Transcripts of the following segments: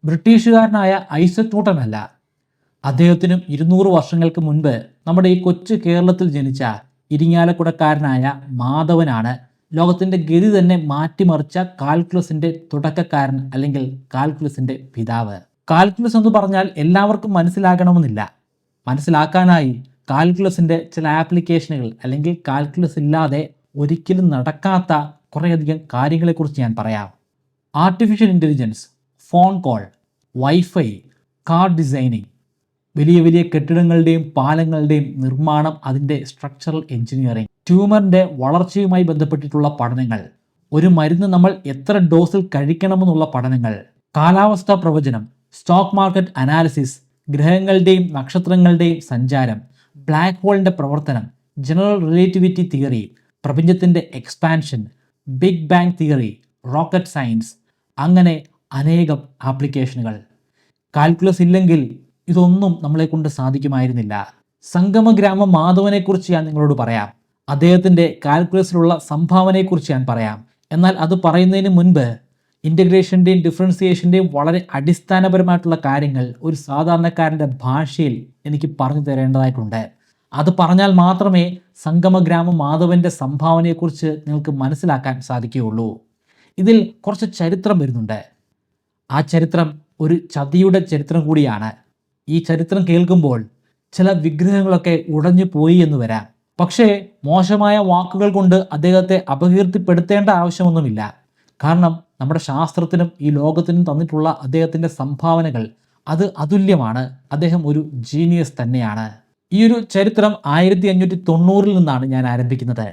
ബ്രിട്ടീഷുകാരനായ Isaac Newton അല്ല. അദ്ദേഹത്തിനും 200 വർഷങ്ങൾക്ക് മുൻപ് നമ്മുടെ ഈ കൊച്ചു കേരളത്തിൽ ജനിച്ച ഇരിങ്ങാലക്കുടക്കാരനായ മാധവനാണ് ലോകത്തിൻ്റെ ഗതി തന്നെ മാറ്റിമറിച്ച കാൽക്കുലസിൻ്റെ തുടക്കക്കാരൻ, അല്ലെങ്കിൽ കാൽക്കുലസിൻ്റെ പിതാവ്. കാൽക്കുലസ് എന്ന് പറഞ്ഞാൽ എല്ലാവർക്കും മനസ്സിലാകണമെന്നില്ല. മനസ്സിലാക്കാനായി കാൽക്കുലസിൻ്റെ ചില ആപ്ലിക്കേഷനുകൾ, അല്ലെങ്കിൽ കാൽക്കുലസ് ഇല്ലാതെ ഒരിക്കലും നടക്കാത്ത കുറേയധികം കാര്യങ്ങളെക്കുറിച്ച് ഞാൻ പറയാം. Artificial intelligence, phone call, wifi, car designing, വലിയ വലിയ കെട്ടിടങ്ങളുടെയും പാലങ്ങളുടെയും നിർമ്മാണം, അതിൻ്റെ സ്ട്രക്ചറൽ എഞ്ചിനീയറിംഗ്, ട്യൂമറിൻ്റെ വളർച്ചയുമായി ബന്ധപ്പെട്ടിട്ടുള്ള പഠനങ്ങൾ, ഒരു മരുന്ന് നമ്മൾ എത്ര ഡോസിൽ കഴിക്കണമെന്നുള്ള പഠനങ്ങൾ, കാലാവസ്ഥാ പ്രവചനം, സ്റ്റോക്ക് മാർക്കറ്റ് അനാലിസിസ്, ഗ്രഹങ്ങളുടെയും നക്ഷത്രങ്ങളുടെയും സഞ്ചാരം, ബ്ലാക്ക് ഹോളിൻ്റെ പ്രവർത്തനം, ജനറൽ റിലേറ്റിവിറ്റി തിയറി, പ്രപഞ്ചത്തിൻ്റെ expansion, big bang theory, rocket science, അങ്ങനെ അനേകം ആപ്ലിക്കേഷനുകൾ. കാൽക്കുലസ് ഇല്ലെങ്കിൽ ഇതൊന്നും നമ്മളെ കൊണ്ട് സാധിക്കുമായിരുന്നില്ല. സംഗമഗ്രാമ മാധവനെക്കുറിച്ച് ഞാൻ നിങ്ങളോട് പറയാം. അദ്ദേഹത്തിൻ്റെ കാൽക്കുലസിലുള്ള സംഭാവനയെക്കുറിച്ച് ഞാൻ പറയാം. എന്നാൽ അത് പറയുന്നതിന് മുൻപ് ഇൻ്റഗ്രേഷൻ്റെയും ഡിഫറൻസിയേഷൻ്റെയും വളരെ അടിസ്ഥാനപരമായിട്ടുള്ള കാര്യങ്ങൾ ഒരു സാധാരണക്കാരൻ്റെ ഭാഷയിൽ എനിക്ക് പറഞ്ഞു തരേണ്ടതായിട്ടുണ്ട്. അത് പറഞ്ഞാൽ മാത്രമേ സംഗമഗ്രാമ മാധവൻ്റെ സംഭാവനയെക്കുറിച്ച് നിങ്ങൾക്ക് മനസ്സിലാക്കാൻ സാധിക്കുകയുള്ളൂ. ഇതിൽ കുറച്ച് ചരിത്രം വരുന്നുണ്ട്. ആ ചരിത്രം ഒരു ചതിയുടെ ചരിത്രം കൂടിയാണ്. ഈ ചരിത്രം കേൾക്കുമ്പോൾ ചില വിഗ്രഹങ്ങളൊക്കെ ഉടഞ്ഞു പോയി എന്ന് വരാം. പക്ഷേ മോശമായ വാക്കുകൾ കൊണ്ട് അദ്ദേഹത്തെ അപകീർത്തിപ്പെടുത്തേണ്ട ആവശ്യമൊന്നുമില്ല. കാരണം നമ്മുടെ ശാസ്ത്രത്തിനും ഈ ലോകത്തിനും തന്നിട്ടുള്ള അദ്ദേഹത്തിൻ്റെ സംഭാവനകൾ അത് അതുല്യമാണ്. അദ്ദേഹം ഒരു ജീനിയസ് തന്നെയാണ്. ഈ ഒരു ചരിത്രം 1590 നിന്നാണ് ഞാൻ ആരംഭിക്കുന്നത്.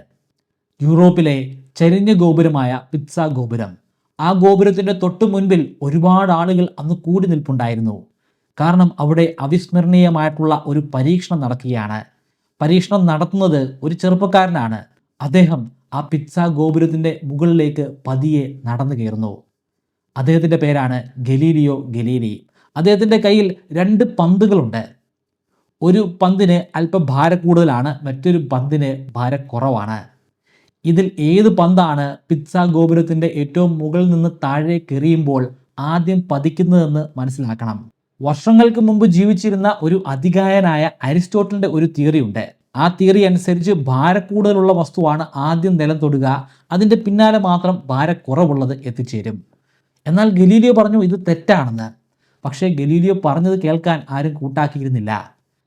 യൂറോപ്പിലെ ചരിഞ്ഞ ഗോപുരമായ പിസ്സ ഗോപുരം, ആ ഗോപുരത്തിൻ്റെ തൊട്ടു മുൻപിൽ ഒരുപാട് ആളുകൾ അന്ന് കൂടി നിൽപ്പുണ്ടായിരുന്നു. കാരണം അവിടെ അവിസ്മരണീയമായിട്ടുള്ള ഒരു പരീക്ഷണം നടക്കുകയാണ്. പരീക്ഷണം നടത്തുന്നത് ഒരു ചെറുപ്പക്കാരനാണ്. അദ്ദേഹം ആ പിസ്സ ഗോപുരത്തിൻ്റെ മുകളിലേക്ക് പതിയെ നടന്നു കയറുന്നു. അദ്ദേഹത്തിൻ്റെ പേരാണ് ഗലീലിയോ ഗലീലി. അദ്ദേഹത്തിൻ്റെ കയ്യിൽ 2 പന്തുകളുണ്ട്. ഒരു പന്തിന് അല്പം ഭാരക്കൂടുതലാണ്, മറ്റൊരു പന്തിന് ഭാരക്കുറവാണ്. ഇതിൽ ഏത് പന്താണ് പിസ്സ ഗോപുരത്തിൻ്റെ ഏറ്റവും മുകളിൽ നിന്ന് താഴേക്ക് എറിയുമ്പോൾ ആദ്യം പതിക്കുന്നതെന്ന് മനസ്സിലാക്കണം. വർഷങ്ങൾക്ക് മുമ്പ് ജീവിച്ചിരുന്ന ഒരു അതികായനായ അരിസ്റ്റോട്ടലിൻ്റെ ഒരു തിയറി ഉണ്ട്. ആ തിയറി അനുസരിച്ച് ഭാരക്കൂടുതലുള്ള വസ്തുവാണ് ആദ്യം നിലം തൊടുക, അതിൻ്റെ പിന്നാലെ മാത്രം ഭാരക്കുറവുള്ളത് എത്തിച്ചേരും. എന്നാൽ ഗലീലിയോ പറഞ്ഞു ഇത് തെറ്റാണെന്ന്. പക്ഷേ ഗലീലിയോ പറഞ്ഞത് കേൾക്കാൻ ആരും കൂട്ടാക്കിയിരുന്നില്ല.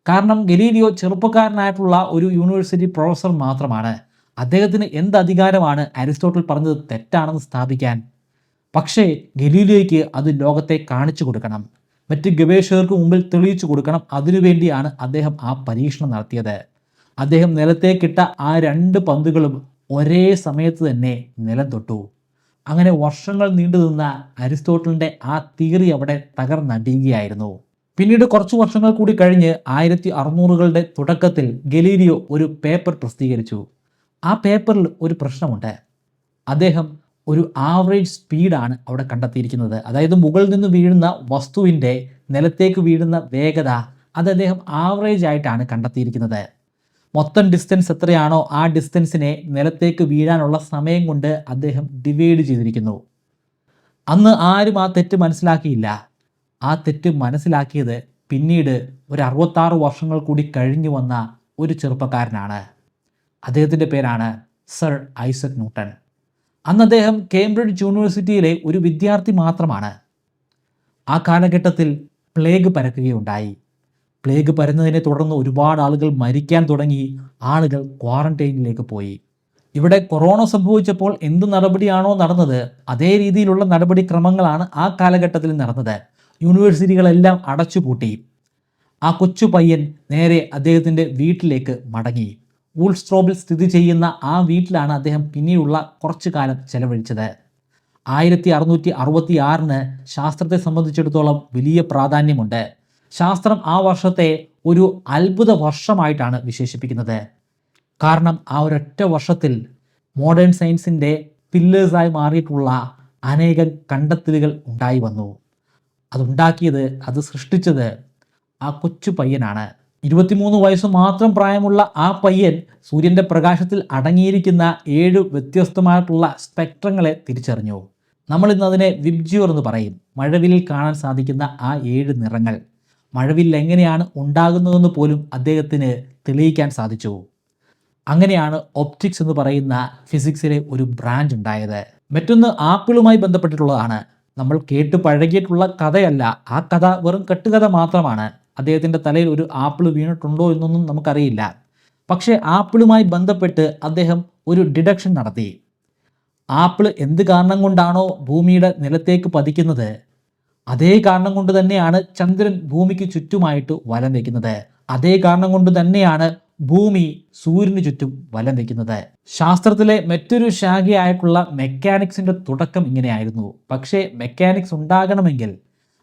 കാരണം ഗലീലിയോ ചെറുപ്പക്കാരനായിട്ടുള്ള ഒരു യൂണിവേഴ്സിറ്റി പ്രൊഫസർ മാത്രമാണ്. അദ്ദേഹത്തിന് എന്ത് അധികാരമാണ് അരിസ്റ്റോട്ടിൽ പറഞ്ഞത് തെറ്റാണെന്ന് സ്ഥാപിക്കാൻ? പക്ഷേ ഗലീലിയോയ്ക്ക് അത് ലോകത്തെ കാണിച്ചു കൊടുക്കണം, മറ്റ് ഗവേഷകർക്ക് മുമ്പിൽ തെളിയിച്ചു കൊടുക്കണം. അതിനുവേണ്ടിയാണ് അദ്ദേഹം ആ പരീക്ഷണം നടത്തിയത്. അദ്ദേഹം നിലത്തേക്കിട്ട ആ 2 പന്തുകളും ഒരേ സമയത്ത് തന്നെ നിലം തൊട്ടു. അങ്ങനെ വർഷങ്ങൾ നീണ്ടു നിന്ന അരിസ്റ്റോട്ടലിൻ്റെ ആ തിയറി അവിടെ തകർന്നടിയുകയായിരുന്നു. പിന്നീട് കുറച്ച് വർഷങ്ങൾ കൂടി കഴിഞ്ഞ് 1600കളുടെ തുടക്കത്തിൽ ഗലീലിയോ ഒരു പേപ്പർ പ്രസിദ്ധീകരിച്ചു. ആ പേപ്പറിൽ ഒരു പ്രശ്നമുണ്ട്. അദ്ദേഹം ഒരു ആവറേജ് സ്പീഡാണ് അവിടെ കണ്ടെത്തിയിരിക്കുന്നത്. അതായത് മുകളിൽ നിന്ന് വീഴുന്ന വസ്തുവിൻ്റെ നിലത്തേക്ക് വീഴുന്ന വേഗത, അത് അദ്ദേഹം ആവറേജ് ആയിട്ടാണ് കണ്ടെത്തിയിരിക്കുന്നത്. മൊത്തം ഡിസ്റ്റൻസ് എത്രയാണോ ആ ഡിസ്റ്റൻസിനെ നിലത്തേക്ക് വീഴാനുള്ള സമയം കൊണ്ട് അദ്ദേഹം ഡിവൈഡ് ചെയ്തിരിക്കുന്നു. അന്ന് ആരും ആ തെറ്റ് മനസ്സിലാക്കിയില്ല. ആ തെറ്റ് മനസ്സിലാക്കിയത് പിന്നീട് ഒരു 66 വർഷങ്ങൾ കൂടി കഴിഞ്ഞു വന്ന ഒരു ചെറുപ്പക്കാരനാണ്. അദ്ദേഹത്തിൻ്റെ പേരാണ് സർ ഐസക് ന്യൂട്ടൺ. അന്ന് അദ്ദേഹം കേംബ്രിഡ്ജ് യൂണിവേഴ്സിറ്റിയിലെ ഒരു വിദ്യാർത്ഥി മാത്രമാണ്. ആ കാലഘട്ടത്തിൽ പ്ലേഗ് പരക്കുകയുണ്ടായി. പ്ലേഗ് പരന്നതിനെ തുടർന്ന് ഒരുപാട് ആളുകൾ മരിക്കാൻ തുടങ്ങി. ആളുകൾ ക്വാറന്റൈനിലേക്ക് പോയി. ഇവിടെ കൊറോണ സംഭവിച്ചപ്പോൾ എന്ത് നടപടിയാണോ നടന്നത്, അതേ രീതിയിലുള്ള നടപടിക്രമങ്ങളാണ് ആ കാലഘട്ടത്തിൽ നടന്നത്. യൂണിവേഴ്സിറ്റികളെല്ലാം അടച്ചുപൂട്ടി. ആ കൊച്ചു പയ്യൻ നേരെ അദ്ദേഹത്തിൻ്റെ വീട്ടിലേക്ക് മടങ്ങി. വൂൾസ്ട്രോബിൽ സ്ഥിതി ചെയ്യുന്ന ആ വീട്ടിലാണ് അദ്ദേഹം പിന്നീടുള്ള കുറച്ചു കാലം ചെലവഴിച്ചത്. 1666 ശാസ്ത്രത്തെ സംബന്ധിച്ചിടത്തോളം വലിയ പ്രാധാന്യമുണ്ട്. ശാസ്ത്രം ആ വർഷത്തെ ഒരു അത്ഭുത വർഷമായിട്ടാണ് വിശേഷിപ്പിക്കുന്നത്. കാരണം ആ ഒരൊറ്റ വർഷത്തിൽ മോഡേൺ സയൻസിൻ്റെ പില്ലേഴ്സായി മാറിയിട്ടുള്ള അനേകം കണ്ടെത്തലുകൾ ഉണ്ടായി വന്നു. അതുണ്ടാക്കിയത്, അത് സൃഷ്ടിച്ചത് ആ കൊച്ചു പയ്യനാണ്. 23 വയസ്സ് മാത്രം പ്രായമുള്ള ആ പയ്യൻ സൂര്യൻ്റെ പ്രകാശത്തിൽ അടങ്ങിയിരിക്കുന്ന 7 വ്യത്യസ്തമായിട്ടുള്ള സ്പെക്ട്രങ്ങളെ തിരിച്ചറിഞ്ഞു. നമ്മൾ ഇന്ന് അതിനെ വിബ്ജ്യൂർ എന്ന് പറയും. മഴവില്ലിൽ കാണാൻ സാധിക്കുന്ന ആ 7 നിറങ്ങൾ. മഴവില്ല് എങ്ങനെയാണ് ഉണ്ടാകുന്നതെന്ന് പോലും അദ്ദേഹത്തിന് തെളിയിക്കാൻ സാധിച്ചു. അങ്ങനെയാണ് ഒപ്റ്റിക്സ് എന്ന് പറയുന്ന ഫിസിക്സിലെ ഒരു ബ്രാഞ്ച് ഉണ്ടായത്. മറ്റൊന്ന് ആപ്പിളുമായി ബന്ധപ്പെട്ടിട്ടുള്ളതാണ്. നമ്മൾ കേട്ട് പഴകിയിട്ടുള്ള കഥയല്ല, ആ കഥ വെറും കെട്ടുകഥ മാത്രമാണ്. അദ്ദേഹത്തിൻ്റെ തലയിൽ ഒരു ആപ്പിൾ വീണിട്ടുണ്ടോ എന്നൊന്നും നമുക്കറിയില്ല. പക്ഷേ ആപ്പിളുമായി ബന്ധപ്പെട്ട് അദ്ദേഹം ഒരു ഡിഡക്ഷൻ നടത്തി. ആപ്പിൾ എന്ത് കാരണം കൊണ്ടാണോ ഭൂമിയുടെ നിലത്തേക്ക് പതിക്കുന്നത്, അതേ കാരണം കൊണ്ട് തന്നെയാണ് ചന്ദ്രൻ ഭൂമിക്ക് ചുറ്റുമായിട്ട് വലം വയ്ക്കുന്നത്. അതേ കാരണം കൊണ്ട് തന്നെയാണ് ഭൂമി സൂര്യന് ചുറ്റും വലം വയ്ക്കുന്നത്. ശാസ്ത്രത്തിലെ മറ്റൊരു ശാഖയായിട്ടുള്ള മെക്കാനിക്സിൻ്റെ തുടക്കം ഇങ്ങനെയായിരുന്നു. പക്ഷേ മെക്കാനിക്സ് ഉണ്ടാകണമെങ്കിൽ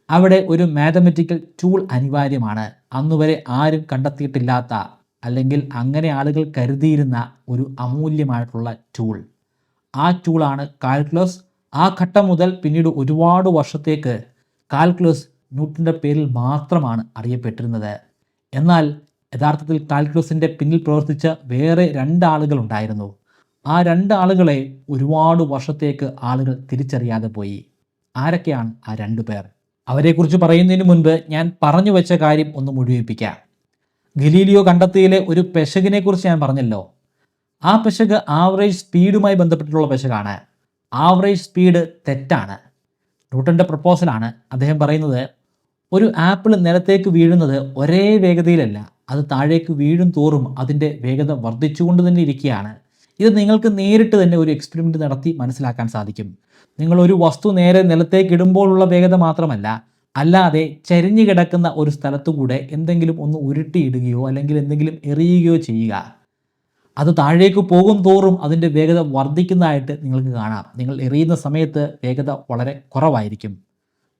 അവിടെ ഒരു മാത്തമെറ്റിക്കൽ ടൂൾ അനിവാര്യമാണ്. അന്നുവരെ ആരും കണ്ടെത്തിയിട്ടില്ലാത്ത, അല്ലെങ്കിൽ അങ്ങനെ ആളുകൾ കരുതിയിരുന്ന ഒരു അമൂല്യമായിട്ടുള്ള ടൂൾ. ആ ടൂളാണ് കാൽക്കുലസ്. ആ ഘട്ടം മുതൽ പിന്നീട് ഒരുപാട് വർഷത്തേക്ക് കാൽക്കുലസ് ന്യൂട്ടൻ്റെ പേരിൽ മാത്രമാണ് അറിയപ്പെട്ടിരുന്നത്. എന്നാൽ യഥാർത്ഥത്തിൽ കാൽക്കുലസിൻ്റെ പിന്നിൽ പ്രവർത്തിച്ച വേറെ 2 ആളുകളുണ്ടായിരുന്നു. ആ 2 ആളുകളെ ഒരുപാട് വർഷത്തേക്ക് ആളുകൾ തിരിച്ചറിയാതെ പോയി. ആരൊക്കെയാണ് ആ 2 പേർ? അവരെക്കുറിച്ച് പറയുന്നതിന് മുൻപ് ഞാൻ പറഞ്ഞു വെച്ച കാര്യം ഒന്ന് മുഴുവിപ്പിക്കാം. ഗലീലിയോ കണ്ടെത്തിയിലെ ഒരു പെശകിനെക്കുറിച്ച് ഞാൻ പറഞ്ഞല്ലോ. ആ പെശക് ആവറേജ് സ്പീഡുമായി ബന്ധപ്പെട്ടിട്ടുള്ള പെശകാണ്. ആവറേജ് സ്പീഡ് തെറ്റാണ്. ന്യൂട്ടൻ്റെ പ്രപ്പോസലാണ്. അദ്ദേഹം പറയുന്നത് ഒരു ആപ്പിൾ നിലത്തേക്ക് വീഴുന്നത് ഒരേ വേഗതയിലല്ല, അത് താഴേക്ക് വീഴും തോറും അതിൻ്റെ വേഗത വർദ്ധിച്ചുകൊണ്ട് തന്നെ ഇരിക്കുകയാണ്. ഇത് നിങ്ങൾക്ക് നേരിട്ട് തന്നെ ഒരു എക്സ്പെരിമെൻ്റ് നടത്തി മനസ്സിലാക്കാൻ സാധിക്കും. നിങ്ങളൊരു വസ്തു നേരെ നിലത്തേക്ക് ഇടുമ്പോഴുള്ള വേഗത മാത്രമല്ല, അല്ലാതെ ചരിഞ്ഞു കിടക്കുന്ന ഒരു സ്ഥലത്തുകൂടെ എന്തെങ്കിലും ഒന്ന് ഉരുട്ടിയിടുകയോ അല്ലെങ്കിൽ എന്തെങ്കിലും എറിയുകയോ ചെയ്യുക, അത് താഴേക്ക് പോകും തോറും അതിൻ്റെ വേഗത വർദ്ധിക്കുന്നതായിട്ട് നിങ്ങൾക്ക് കാണാം. നിങ്ങൾ എറിയുന്ന സമയത്ത് വേഗത വളരെ കുറവായിരിക്കും.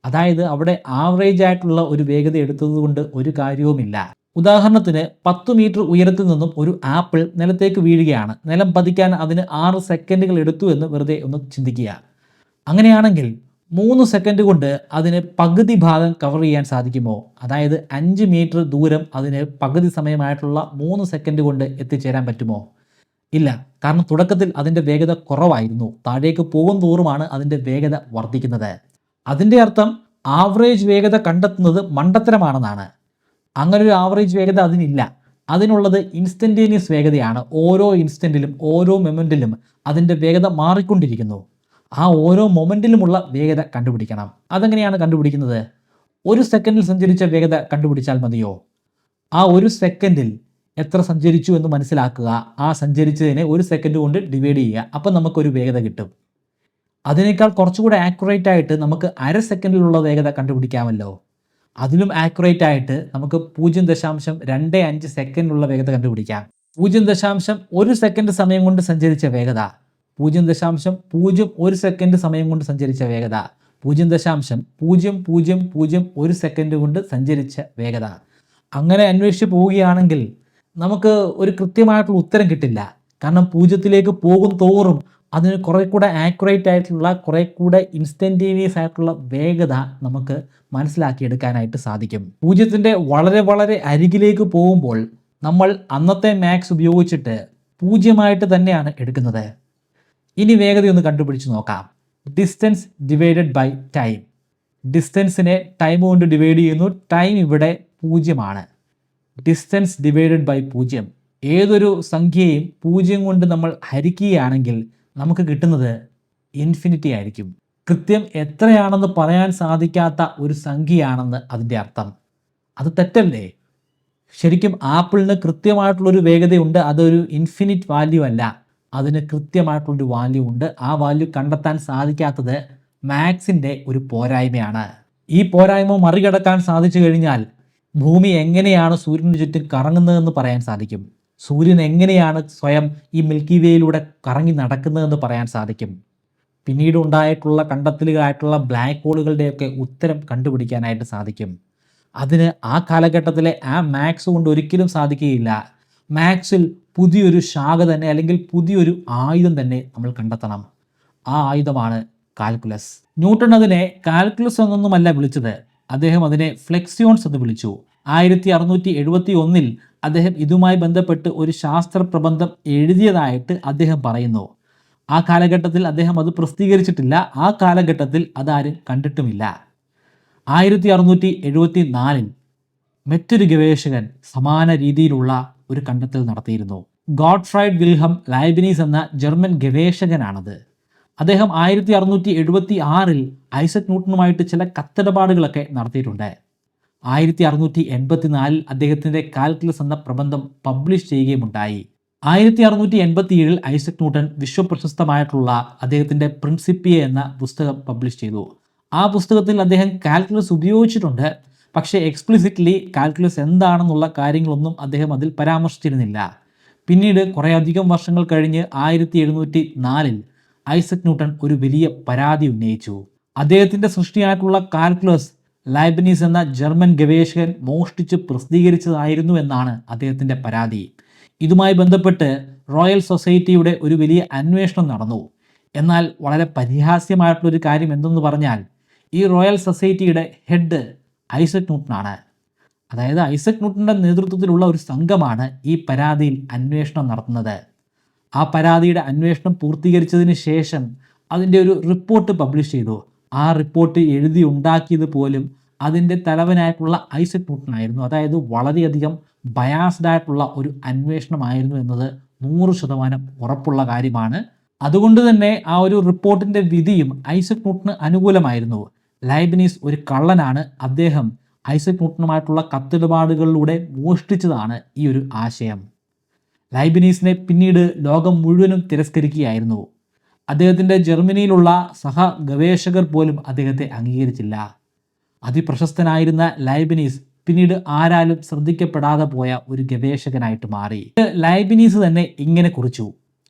അതായത് അവിടെ ആവറേജ് ആയിട്ടുള്ള ഒരു വേഗത എടുത്തതുകൊണ്ട് ഒരു കാര്യവുമില്ല. ഉദാഹരണത്തിന് 10 മീറ്റർ ഉയരത്തിൽ നിന്നും ഒരു ആപ്പിൾ നിലത്തേക്ക് വീഴുകയാണ്. നിലം പതിക്കാൻ അതിന് 6 സെക്കൻഡുകൾ എടുത്തു എന്ന് വെറുതെ ഒന്ന് ചിന്തിക്കുക. അങ്ങനെയാണെങ്കിൽ 3 സെക്കൻഡ് കൊണ്ട് അതിന് പകുതി ഭാഗം കവർ ചെയ്യാൻ സാധിക്കുമോ? അതായത് 5 മീറ്റർ ദൂരം അതിന് പകുതി സമയമായിട്ടുള്ള 3 സെക്കൻഡ് കൊണ്ട് എത്തിച്ചേരാൻ പറ്റുമോ? ഇല്ല. കാരണം തുടക്കത്തിൽ അതിൻ്റെ വേഗത കുറവായിരുന്നു. താഴേക്ക് പോകും തോറുമാണ് അതിൻ്റെ വേഗത വർദ്ധിക്കുന്നത്. അതിൻ്റെ അർത്ഥം ആവറേജ് വേഗത കണ്ടെത്തുന്നത് മണ്ടത്തരമാണെന്നാണ്. അങ്ങനെ ഒരു ആവറേജ് വേഗത അതിനില്ല. അതിനുള്ളത് ഇൻസ്റ്റൻറ്റേനിയസ് വേഗതയാണ്. ഓരോ ഇൻസ്റ്റൻറ്റിലും ഓരോ മൊമെൻറ്റിലും അതിൻ്റെ വേഗത മാറിക്കൊണ്ടിരിക്കുന്നു. ആ ഓരോ മൊമെൻറ്റിലുമുള്ള വേഗത കണ്ടുപിടിക്കണം. അതെങ്ങനെയാണ് കണ്ടുപിടിക്കുന്നത്? 1 സെക്കൻഡിൽ സഞ്ചരിച്ച വേഗത കണ്ടുപിടിച്ചാൽ മതിയോ? ആ 1 സെക്കൻഡിൽ എത്ര സഞ്ചരിച്ചു എന്ന് മനസ്സിലാക്കുക. ആ സഞ്ചരിച്ചതിനെ 1 സെക്കൻഡ് കൊണ്ട് ഡിവൈഡ് ചെയ്യുക. അപ്പം നമുക്കൊരു വേഗത കിട്ടും. അതിനേക്കാൾ കുറച്ചുകൂടെ ആക്യുറേറ്റ് ആയിട്ട് നമുക്ക് 1/2 സെക്കൻഡിലുള്ള വേഗത കണ്ടുപിടിക്കാമല്ലോ. അതിലും ആക്യുറേറ്റ് ആയിട്ട് നമുക്ക് 0.25 സെക്കൻഡിലുള്ള വേഗത കണ്ടുപിടിക്കാം. 0.1 സെക്കൻഡ് സമയം കൊണ്ട് സഞ്ചരിച്ച വേഗത, 0.01 സെക്കൻഡ് സമയം കൊണ്ട് സഞ്ചരിച്ച വേഗത, 0.0001 സെക്കൻഡ് കൊണ്ട് സഞ്ചരിച്ച വേഗത. അങ്ങനെ അന്വേഷിച്ച് പോവുകയാണെങ്കിൽ നമുക്ക് ഒരു കൃത്യമായിട്ടുള്ള ഉത്തരം കിട്ടില്ല. കാരണം 0ത്തിലേക്ക് പോകും തോറും അതിന് കുറെ കൂടെ ആക്യുറേറ്റ് ആയിട്ടുള്ള, കുറെ കൂടെ ഇൻസ്റ്റൻറ്റേനിയസ് ആയിട്ടുള്ള വേഗത നമുക്ക് മനസ്സിലാക്കിയെടുക്കാനായിട്ട് സാധിക്കും. 0ത്തിൻ്റെ വളരെ വളരെ അരികിലേക്ക് പോകുമ്പോൾ നമ്മൾ അന്നത്തെ മാത്സ് ഉപയോഗിച്ചിട്ട് 0 തന്നെയാണ് എടുക്കുന്നത്. ഇനി വേഗതയൊന്ന് കണ്ടുപിടിച്ച് നോക്കാം. Distance divided by time. ഡിസ്റ്റൻസിനെ ടൈം കൊണ്ട് ഡിവൈഡ് ചെയ്യുന്നു. ടൈം ഇവിടെ 0. Distance divided by 0. ഏതൊരു സംഖ്യയും 0 കൊണ്ട് നമ്മൾ ഹരിക്കുകയാണെങ്കിൽ നമുക്ക് കിട്ടുന്നത് ഇൻഫിനിറ്റി ആയിരിക്കും. കൃത്യം എത്രയാണെന്ന് പറയാൻ സാധിക്കാത്ത ഒരു സംഖ്യയാണെന്ന് അതിൻ്റെ അർത്ഥം. അത് തെറ്റല്ലേ? ശരിക്കും ആപ്പിളിന് കൃത്യമായിട്ടുള്ളൊരു വേഗതയുണ്ട്. അതൊരു ഇൻഫിനിറ്റ് വാല്യൂ അല്ല, അതിന് കൃത്യമായിട്ടുള്ളൊരു വാല്യൂ ഉണ്ട്. ആ വാല്യൂ കണ്ടെത്താൻ സാധിക്കാത്തത് മാത്സിൻ്റെ ഒരു പോരായ്മയാണ്. ഈ പോരായ്മ മറികടക്കാൻ സാധിച്ചു കഴിഞ്ഞാൽ ഭൂമി എങ്ങനെയാണ് സൂര്യന് ചുറ്റും കറങ്ങുന്നതെന്ന് പറയാൻ സാധിക്കും. സൂര്യൻ എങ്ങനെയാണ് സ്വയം ഈ മിൽക്കി വേയിലൂടെ കറങ്ങി നടക്കുന്നതെന്ന് പറയാൻ സാധിക്കും. പിന്നീട് ഉണ്ടായിട്ടുള്ള കണ്ടെത്തലുകളായിട്ടുള്ള ബ്ലാക്ക് ഹോളുകളുടെയൊക്കെ ഉത്തരം കണ്ടുപിടിക്കാനായിട്ട് സാധിക്കും. അതിന് ആ കാലഘട്ടത്തിലെ ആ മാത്സ് കൊണ്ട് ഒരിക്കലും സാധിക്കുകയില്ല. മാത്സിൽ പുതിയൊരു ശാഖ തന്നെ, അല്ലെങ്കിൽ പുതിയൊരു ആയുധം തന്നെ നമ്മൾ കണ്ടെത്തണം. ആ ആയുധമാണ് കാൽക്കുലസ്. ന്യൂട്ടൺ അതിനെ കാൽക്കുലസ് എന്നൊന്നുമല്ല വിളിച്ചത്. അദ്ദേഹം അതിനെ ഫ്ലെക്സിയോൺസ് എന്ന് വിളിച്ചു. 1671 അദ്ദേഹം ഇതുമായി ബന്ധപ്പെട്ട് ഒരു ശാസ്ത്ര പ്രബന്ധം എഴുതിയതായിട്ട് അദ്ദേഹം പറയുന്നു. ആ കാലഘട്ടത്തിൽ അദ്ദേഹം അത് പ്രസിദ്ധീകരിച്ചിട്ടില്ല. ആ കാലഘട്ടത്തിൽ അതാരും കണ്ടിട്ടുമില്ല. 1674 മറ്റൊരു ഗവേഷകൻ സമാന രീതിയിലുള്ള ഒരു കണ്ടെത്തൽ നടത്തിയിരുന്നു. ഗോട്ട്ഫ്രൈഡ് വിൽഹം ലൈബ്നിസ് എന്ന ജർമ്മൻ ഗവേഷകനാണത്. അദ്ദേഹം 1676 ഐസക് ന്യൂട്ടനുമായിട്ട് ചില കത്തിടപാടുകളൊക്കെ നടത്തിയിട്ടുണ്ട്. 1684 അദ്ദേഹത്തിൻ്റെ കാൽക്കുലസ് എന്ന പ്രബന്ധം പബ്ലിഷ് ചെയ്യുകയുമുണ്ടായി. 1687 ഐസക് ന്യൂട്ടൻ വിശ്വപ്രശസ്തമായിട്ടുള്ള അദ്ദേഹത്തിൻ്റെ പ്രിൻസിപ്പിയ എന്ന പുസ്തകം പബ്ലിഷ് ചെയ്തു. ആ പുസ്തകത്തിൽ അദ്ദേഹം കാൽക്കുലസ് ഉപയോഗിച്ചിട്ടുണ്ട്. പക്ഷേ എക്സ്പ്ലിസിറ്റ്ലി കാൽക്കുലസ് എന്താണെന്നുള്ള കാര്യങ്ങളൊന്നും അദ്ദേഹം അതിൽ പരാമർശിച്ചിരുന്നില്ല. പിന്നീട് കുറേയധികം വർഷങ്ങൾ കഴിഞ്ഞ് 1704 ഐസക് ന്യൂട്ടൻ ഒരു വലിയ പരാതി ഉന്നയിച്ചു. അദ്ദേഹത്തിൻ്റെ സൃഷ്ടിയായിട്ടുള്ള കാൽക്കുലസ് ലൈബ്നിസ് എന്ന ജർമ്മൻ ഗവേഷകൻ മോഷ്ടിച്ച് പ്രസിദ്ധീകരിച്ചതായിരുന്നു എന്നാണ് അദ്ദേഹത്തിൻ്റെ പരാതി. ഇതുമായി ബന്ധപ്പെട്ട് റോയൽ സൊസൈറ്റിയുടെ ഒരു വലിയ അന്വേഷണം നടന്നു. എന്നാൽ വളരെ പരിഹാസ്യമായിട്ടുള്ളൊരു കാര്യം എന്തെന്ന് പറഞ്ഞാൽ ഈ റോയൽ സൊസൈറ്റിയുടെ ഹെഡ് ഐസക് ന്യൂട്ടനാണ്. അതായത് ഐസക് ന്യൂട്ടൻ്റെ നേതൃത്വത്തിലുള്ള ഒരു സംഘമാണ് ഈ പരാതിയിൽ അന്വേഷണം നടത്തുന്നത്. ആ പരാതിയുടെ അന്വേഷണം പൂർത്തീകരിച്ചതിന് ശേഷം അതിൻ്റെ ഒരു റിപ്പോർട്ട് പബ്ലിഷ് ചെയ്തു. ആ റിപ്പോർട്ട് എഴുതി ഉണ്ടാക്കിയത് പോലും അതിൻ്റെ തലവനായിട്ടുള്ള ഐസക് ന്യൂട്ടൻ ആയിരുന്നു. അതായത് വളരെയധികം ബയാസ്ഡ് ആയിട്ടുള്ള ഒരു അന്വേഷണമായിരുന്നു എന്നത് 100% ഉറപ്പുള്ള കാര്യമാണ്. അതുകൊണ്ട് തന്നെ ആ ഒരു റിപ്പോർട്ടിൻ്റെ വിധിയും ഐസക് ന്യൂട്ടന് അനുകൂലമായിരുന്നു. ലൈബ്നിസ് ഒരു കള്ളനാണ്, അദ്ദേഹം ഐസക് ന്യൂട്ടനുമായിട്ടുള്ള കത്തിടപാടുകളിലൂടെ മോഷ്ടിച്ചതാണ് ഈ ഒരു ആശയം. ലൈബ്നിസിനെ പിന്നീട് ലോകം മുഴുവനും തിരസ്കരിക്കുകയായിരുന്നു. അദ്ദേഹത്തിൻ്റെ ജർമ്മനിയിലുള്ള സഹ ഗവേഷകർ പോലും അദ്ദേഹത്തെ അംഗീകരിച്ചില്ല. അതിപ്രശസ്തനായിരുന്ന ലൈബ്നിസ് പിന്നീട് ആരാലും ശ്രദ്ധിക്കപ്പെടാതെ പോയ ഒരു ഗവേഷകനായിട്ട് മാറി. ലൈബ്നിസ് തന്നെ ഇങ്ങനെ കുറിച്ചു: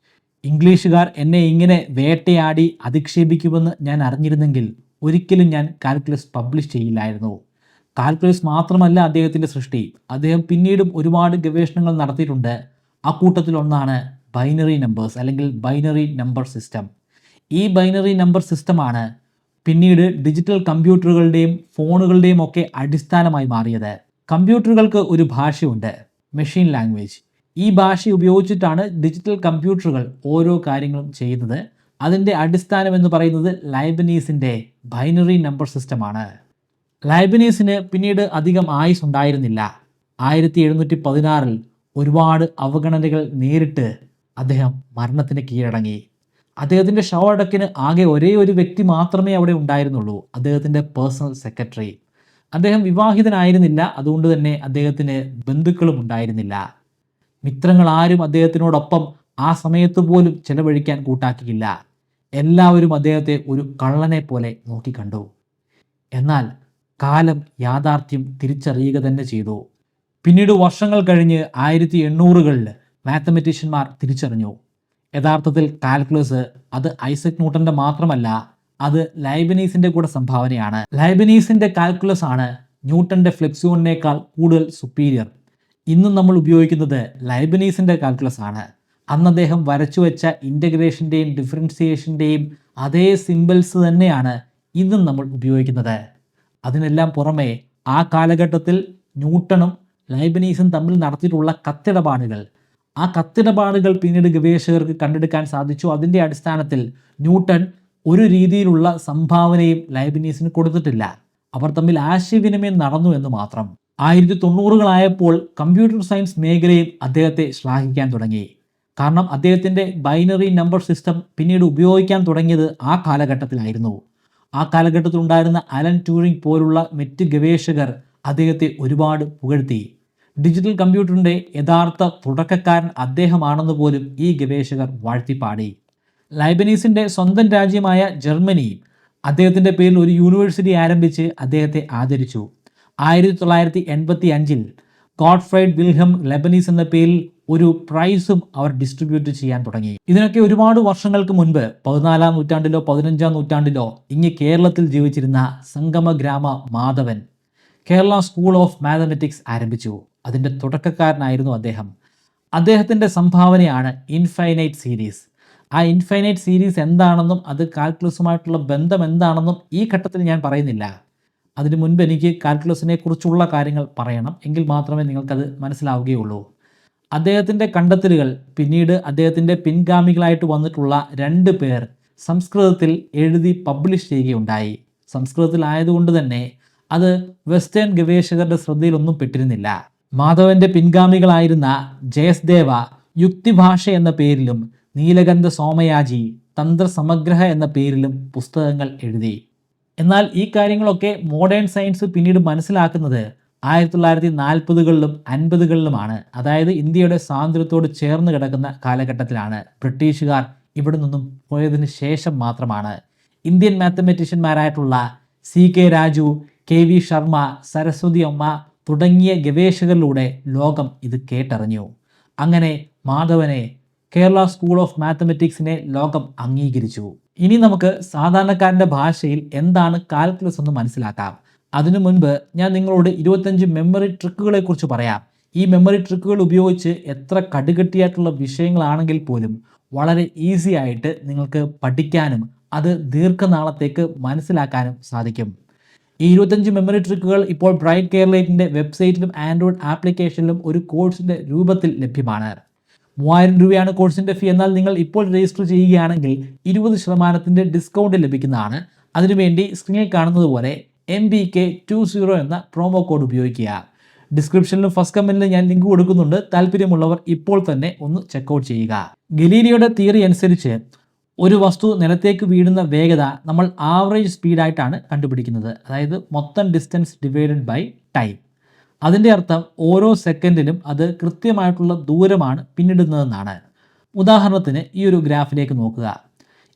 ഇംഗ്ലീഷുകാർ എന്നെ ഇങ്ങനെ വേട്ടയാടി അധിക്ഷേപിക്കുമെന്ന് ഞാൻ അറിഞ്ഞിരുന്നെങ്കിൽ ഒരിക്കലും ഞാൻ കാൽക്കുലസ് പബ്ലിഷ് ചെയ്യില്ലായിരുന്നു. കാൽക്കുലസ് മാത്രമല്ല അദ്ദേഹത്തിൻ്റെ സൃഷ്ടി, അദ്ദേഹം പിന്നീടും ഒരുപാട് ഗവേഷണങ്ങൾ നടത്തിയിട്ടുണ്ട്. അക്കൂട്ടത്തിലൊന്നാണ് ബൈനറി നമ്പേഴ്സ് അല്ലെങ്കിൽ ബൈനറി നമ്പർ സിസ്റ്റം. ഈ ബൈനറി നമ്പർ സിസ്റ്റമാണ് പിന്നീട് ഡിജിറ്റൽ കമ്പ്യൂട്ടറുകളുടെയും ഫോണുകളുടെയും ഒക്കെ അടിസ്ഥാനമായി മാറിയത്. കമ്പ്യൂട്ടറുകൾക്ക് ഒരു ഭാഷയുണ്ട്, മെഷീൻ ലാംഗ്വേജ്. ഈ ഭാഷ ഉപയോഗിച്ചിട്ടാണ് ഡിജിറ്റൽ കമ്പ്യൂട്ടറുകൾ ഓരോ കാര്യങ്ങളും ചെയ്യുന്നത്. അതിൻ്റെ അടിസ്ഥാനം എന്ന് പറയുന്നത് ലൈബ്നിസിൻ്റെ ബൈനറി നമ്പർ സിസ്റ്റമാണ്. ലൈബ്നിസിന് പിന്നീട് അധികം ആയുസ് ഉണ്ടായിരുന്നില്ല. 1716 ഒരുപാട് അവഗണനകൾ നേരിട്ട് അദ്ദേഹം മരണത്തിന് കീഴടങ്ങി. അദ്ദേഹത്തിൻ്റെ ശവമടക്കിന് ആകെ ഒരേ ഒരു വ്യക്തി മാത്രമേ അവിടെ ഉണ്ടായിരുന്നുള്ളൂ, അദ്ദേഹത്തിൻ്റെ പേഴ്സണൽ സെക്രട്ടറി. അദ്ദേഹം വിവാഹിതനായിരുന്നില്ല, അതുകൊണ്ട് തന്നെ അദ്ദേഹത്തിന് ബന്ധുക്കളും ഉണ്ടായിരുന്നില്ല. മിത്രങ്ങൾ ആരും അദ്ദേഹത്തിനോടൊപ്പം ആ സമയത്ത് പോലും ചെലവഴിക്കാൻ കൂട്ടാക്കിയില്ല. എല്ലാവരും അദ്ദേഹത്തെ ഒരു കള്ളനെ പോലെ നോക്കിക്കണ്ടു. എന്നാൽ കാലം യാഥാർത്ഥ്യം തിരിച്ചറിയുക തന്നെ ചെയ്തു. പിന്നീട് വർഷങ്ങൾ കഴിഞ്ഞ് 1800-കളിൽ മാത്തമെറ്റീഷ്യന്മാർ തിരിച്ചറിഞ്ഞു, യഥാർത്ഥത്തിൽ കാൽക്കുലസ് അത് ഐസക് ന്യൂട്ടൻ്റെ മാത്രമല്ല, അത് ലൈബ്നിസിൻ്റെ കൂടെ സംഭാവനയാണ്. ലൈബ്നിസിൻ്റെ കാൽക്കുലസ് ആണ് ന്യൂട്ടൻ്റെ ഫ്ലെക്സിയോണിനേക്കാൾ കൂടുതൽ സുപ്പീരിയർ. ഇന്നും നമ്മൾ ഉപയോഗിക്കുന്നത് ലൈബ്നിസിൻ്റെ കാൽക്കുലസ് ആണ്. അന്ന് അദ്ദേഹം വരച്ചു വെച്ച ഇൻ്റഗ്രേഷൻ്റെയും ഡിഫറൻസിയേഷൻ്റെയും അതേ സിമ്പിൾസ് തന്നെയാണ് ഇന്നും നമ്മൾ ഉപയോഗിക്കുന്നത്. അതിനെല്ലാം പുറമെ ആ കാലഘട്ടത്തിൽ ന്യൂട്ടണും ലൈബ്നിസും തമ്മിൽ നടത്തിയിട്ടുള്ള കത്തിടപാടുകൾ, ആ കത്തിടപാടുകൾ പിന്നീട് ഗവേഷകർക്ക് കണ്ടെടുക്കാൻ സാധിച്ചു. അതിൻ്റെ അടിസ്ഥാനത്തിൽ ന്യൂട്ടൺ ഒരു രീതിയിലുള്ള സംഭാവനയും ലൈബ്നിസിന് കൊടുത്തിട്ടില്ല. അവർ തമ്മിൽ ആശയവിനിമയം നടന്നു എന്ന് മാത്രം. 1990-കളായപ്പോൾ കമ്പ്യൂട്ടർ സയൻസ് മേഖലയും അദ്ദേഹത്തെ ശ്ലാഘിക്കാൻ തുടങ്ങി. കാരണം അദ്ദേഹത്തിൻ്റെ ബൈനറി നമ്പർ സിസ്റ്റം പിന്നീട് ഉപയോഗിക്കാൻ തുടങ്ങിയത് ആ കാലഘട്ടത്തിലായിരുന്നു. ആ കാലഘട്ടത്തിൽ ഉണ്ടായിരുന്ന അലൻ ട്യൂറിംഗ് പോലുള്ള മറ്റ് ഗവേഷകർ അദ്ദേഹത്തെ ഒരുപാട് പുകഴ്ത്തി. ഡിജിറ്റൽ കമ്പ്യൂട്ടറിൻ്റെ യഥാർത്ഥ തുടക്കക്കാരൻ അദ്ദേഹമാണെന്ന് പോലും ഈ ഗവേഷകർ വാഴ്ത്തിപ്പാടി. ലൈബ്നിസിൻ്റെ സ്വന്തം രാജ്യമായ ജർമ്മനി അദ്ദേഹത്തിൻ്റെ പേരിൽ ഒരു യൂണിവേഴ്സിറ്റി ആരംഭിച്ച് അദ്ദേഹത്തെ ആദരിച്ചു. 1985-ൽ ഗോട്ട്ഫ്രൈഡ് വിൽഹം ലൈബ്നിസ് എന്ന പേരിൽ ഒരു പ്രൈസും അവർ ഡിസ്ട്രിബ്യൂട്ട് ചെയ്യാൻ തുടങ്ങി. ഇതിനൊക്കെ ഒരുപാട് വർഷങ്ങൾക്ക് മുൻപ് 14-ാം നൂറ്റാണ്ടിലോ 15-ാം നൂറ്റാണ്ടിലോ ഇങ്ങ് കേരളത്തിൽ ജീവിച്ചിരുന്ന Sangamagrama Madhavan Kerala school of mathematics ആരംഭിച്ചു. അതിൻ്റെ തുടക്കക്കാരനായിരുന്നു അദ്ദേഹം. അദ്ദേഹത്തിൻ്റെ സംഭാവനയാണ് ഇൻഫൈനൈറ്റ് സീരീസ്. ആ ഇൻഫൈനൈറ്റ് സീരീസ് എന്താണെന്നും അത് കാൽക്കുലസുമായിട്ടുള്ള ബന്ധം എന്താണെന്നും ഈ ഘട്ടത്തിൽ ഞാൻ പറയുന്നില്ല. അതിനു മുൻപ് എനിക്ക് കാൽക്കുലസിനെ കുറിച്ചുള്ള കാര്യങ്ങൾ പറയണം, എങ്കിൽ മാത്രമേ നിങ്ങൾക്കത് മനസ്സിലാവുകയുള്ളൂ. അദ്ദേഹത്തിൻ്റെ കണ്ടെത്തലുകൾ പിന്നീട് അദ്ദേഹത്തിൻ്റെ പിൻഗാമികളായിട്ട് വന്നിട്ടുള്ള 2 പേർ സംസ്കൃതത്തിൽ എഴുതി പബ്ലിഷ് ചെയ്യുകയുണ്ടായി. സംസ്കൃതത്തിലായതുകൊണ്ട് തന്നെ അത് വെസ്റ്റേൺ ഗവേഷകരുടെ ശ്രദ്ധയിലൊന്നും പെട്ടിരുന്നില്ല. മാധവന്റെ പിൻഗാമികളായിരുന്ന ജയസ്ദേവ യുക്തിഭാഷ എന്ന പേരിലും നീലകണ്ഠ സോമയാജി തന്ത്രസമഗ്രഹ എന്ന പേരിലും പുസ്തകങ്ങൾ എഴുതി. എന്നാൽ ഈ കാര്യങ്ങളൊക്കെ മോഡേൺ സയൻസ് പിന്നീട് മനസ്സിലാക്കുന്നത് 1940കളിലും 50കളിലുമാണ്. അതായത് ഇന്ത്യയുടെ സ്വാതന്ത്ര്യത്തോട് ചേർന്ന് കിടക്കുന്ന കാലഘട്ടത്തിലാണ്. ബ്രിട്ടീഷുകാർ ഇവിടെ നിന്നും പോയതിനു ശേഷം മാത്രമാണ് ഇന്ത്യൻ മാത്തമാറ്റീഷ്യന്മാരായിട്ടുള്ള CK രാജു, KV ശർമ്മ, സരസ്വതി അമ്മ തുടങ്ങിയ ഗവേഷകരിലൂടെ ലോകം ഇത് കേട്ടറിഞ്ഞു. അങ്ങനെ മാധവനെ, കേരള സ്കൂൾ ഓഫ് മാത്തമാറ്റിക്സിനെ ലോകം അംഗീകരിച്ചു. ഇനി നമുക്ക് സാധാരണക്കാരൻ്റെ ഭാഷയിൽ എന്താണ് കാൽക്കുലസ് എന്ന് മനസ്സിലാക്കാം. അതിനു മുൻപ് ഞാൻ നിങ്ങളോട് 25 മെമ്മറി ട്രിക്കുകളെ കുറിച്ച് പറയാം. ഈ മെമ്മറി ട്രിക്കുകൾ ഉപയോഗിച്ച് എത്ര കടുകട്ടിയായിട്ടുള്ള വിഷയങ്ങളാണെങ്കിൽ പോലും വളരെ ഈസി ആയിട്ട് നിങ്ങൾക്ക് പഠിക്കാനും അത് ദീർഘനാളത്തേക്ക് മനസ്സിലാക്കാനും സാധിക്കും. ഈ 25 മെമ്മറി ട്രിക്കുകൾ ഇപ്പോൾ ബ്രൈറ്റ് കേരളേറ്റിൻ്റെ വെബ്സൈറ്റിലും ആൻഡ്രോയിഡ് ആപ്ലിക്കേഷനിലും ഒരു കോഴ്സിൻ്റെ രൂപത്തിൽ ലഭ്യമാണ്. 3000 രൂപയാണ് കോഴ്സിൻ്റെ ഫീ. എന്നാൽ നിങ്ങൾ ഇപ്പോൾ രജിസ്റ്റർ ചെയ്യുകയാണെങ്കിൽ 20% ഡിസ്കൗണ്ട് ലഭിക്കുന്നതാണ്. അതിനുവേണ്ടി സ്ക്രീനിൽ കാണുന്നത് പോലെ MBK20 എന്ന പ്രോമോ കോഡ് ഉപയോഗിക്കുക. ഡിസ്ക്രിപ്ഷനിലും ഫസ്റ്റ് കമൻറ്റിലും ഞാൻ ലിങ്ക് കൊടുക്കുന്നുണ്ട്. താല്പര്യമുള്ളവർ ഇപ്പോൾ തന്നെ ഒന്ന് ചെക്കൗട്ട് ചെയ്യുക. ഗലീലിയോയുടെ തിയറി അനുസരിച്ച് ഒരു വസ്തു നിലത്തേക്ക് വീഴുന്ന വേഗത നമ്മൾ ആവറേജ് സ്പീഡായിട്ടാണ് കണ്ടുപിടിക്കുന്നത്. അതായത് മൊത്തം ഡിസ്റ്റൻസ് ഡിവൈഡഡ് ബൈ ടൈം. അതിൻ്റെ അർത്ഥം ഓരോ സെക്കൻഡിലും അത് കൃത്യമായിട്ടുള്ള ദൂരമാണ് പിന്നിടുന്നതെന്നാണ്. ഉദാഹരണത്തിന് ഈ ഒരു ഗ്രാഫിലേക്ക് നോക്കുക.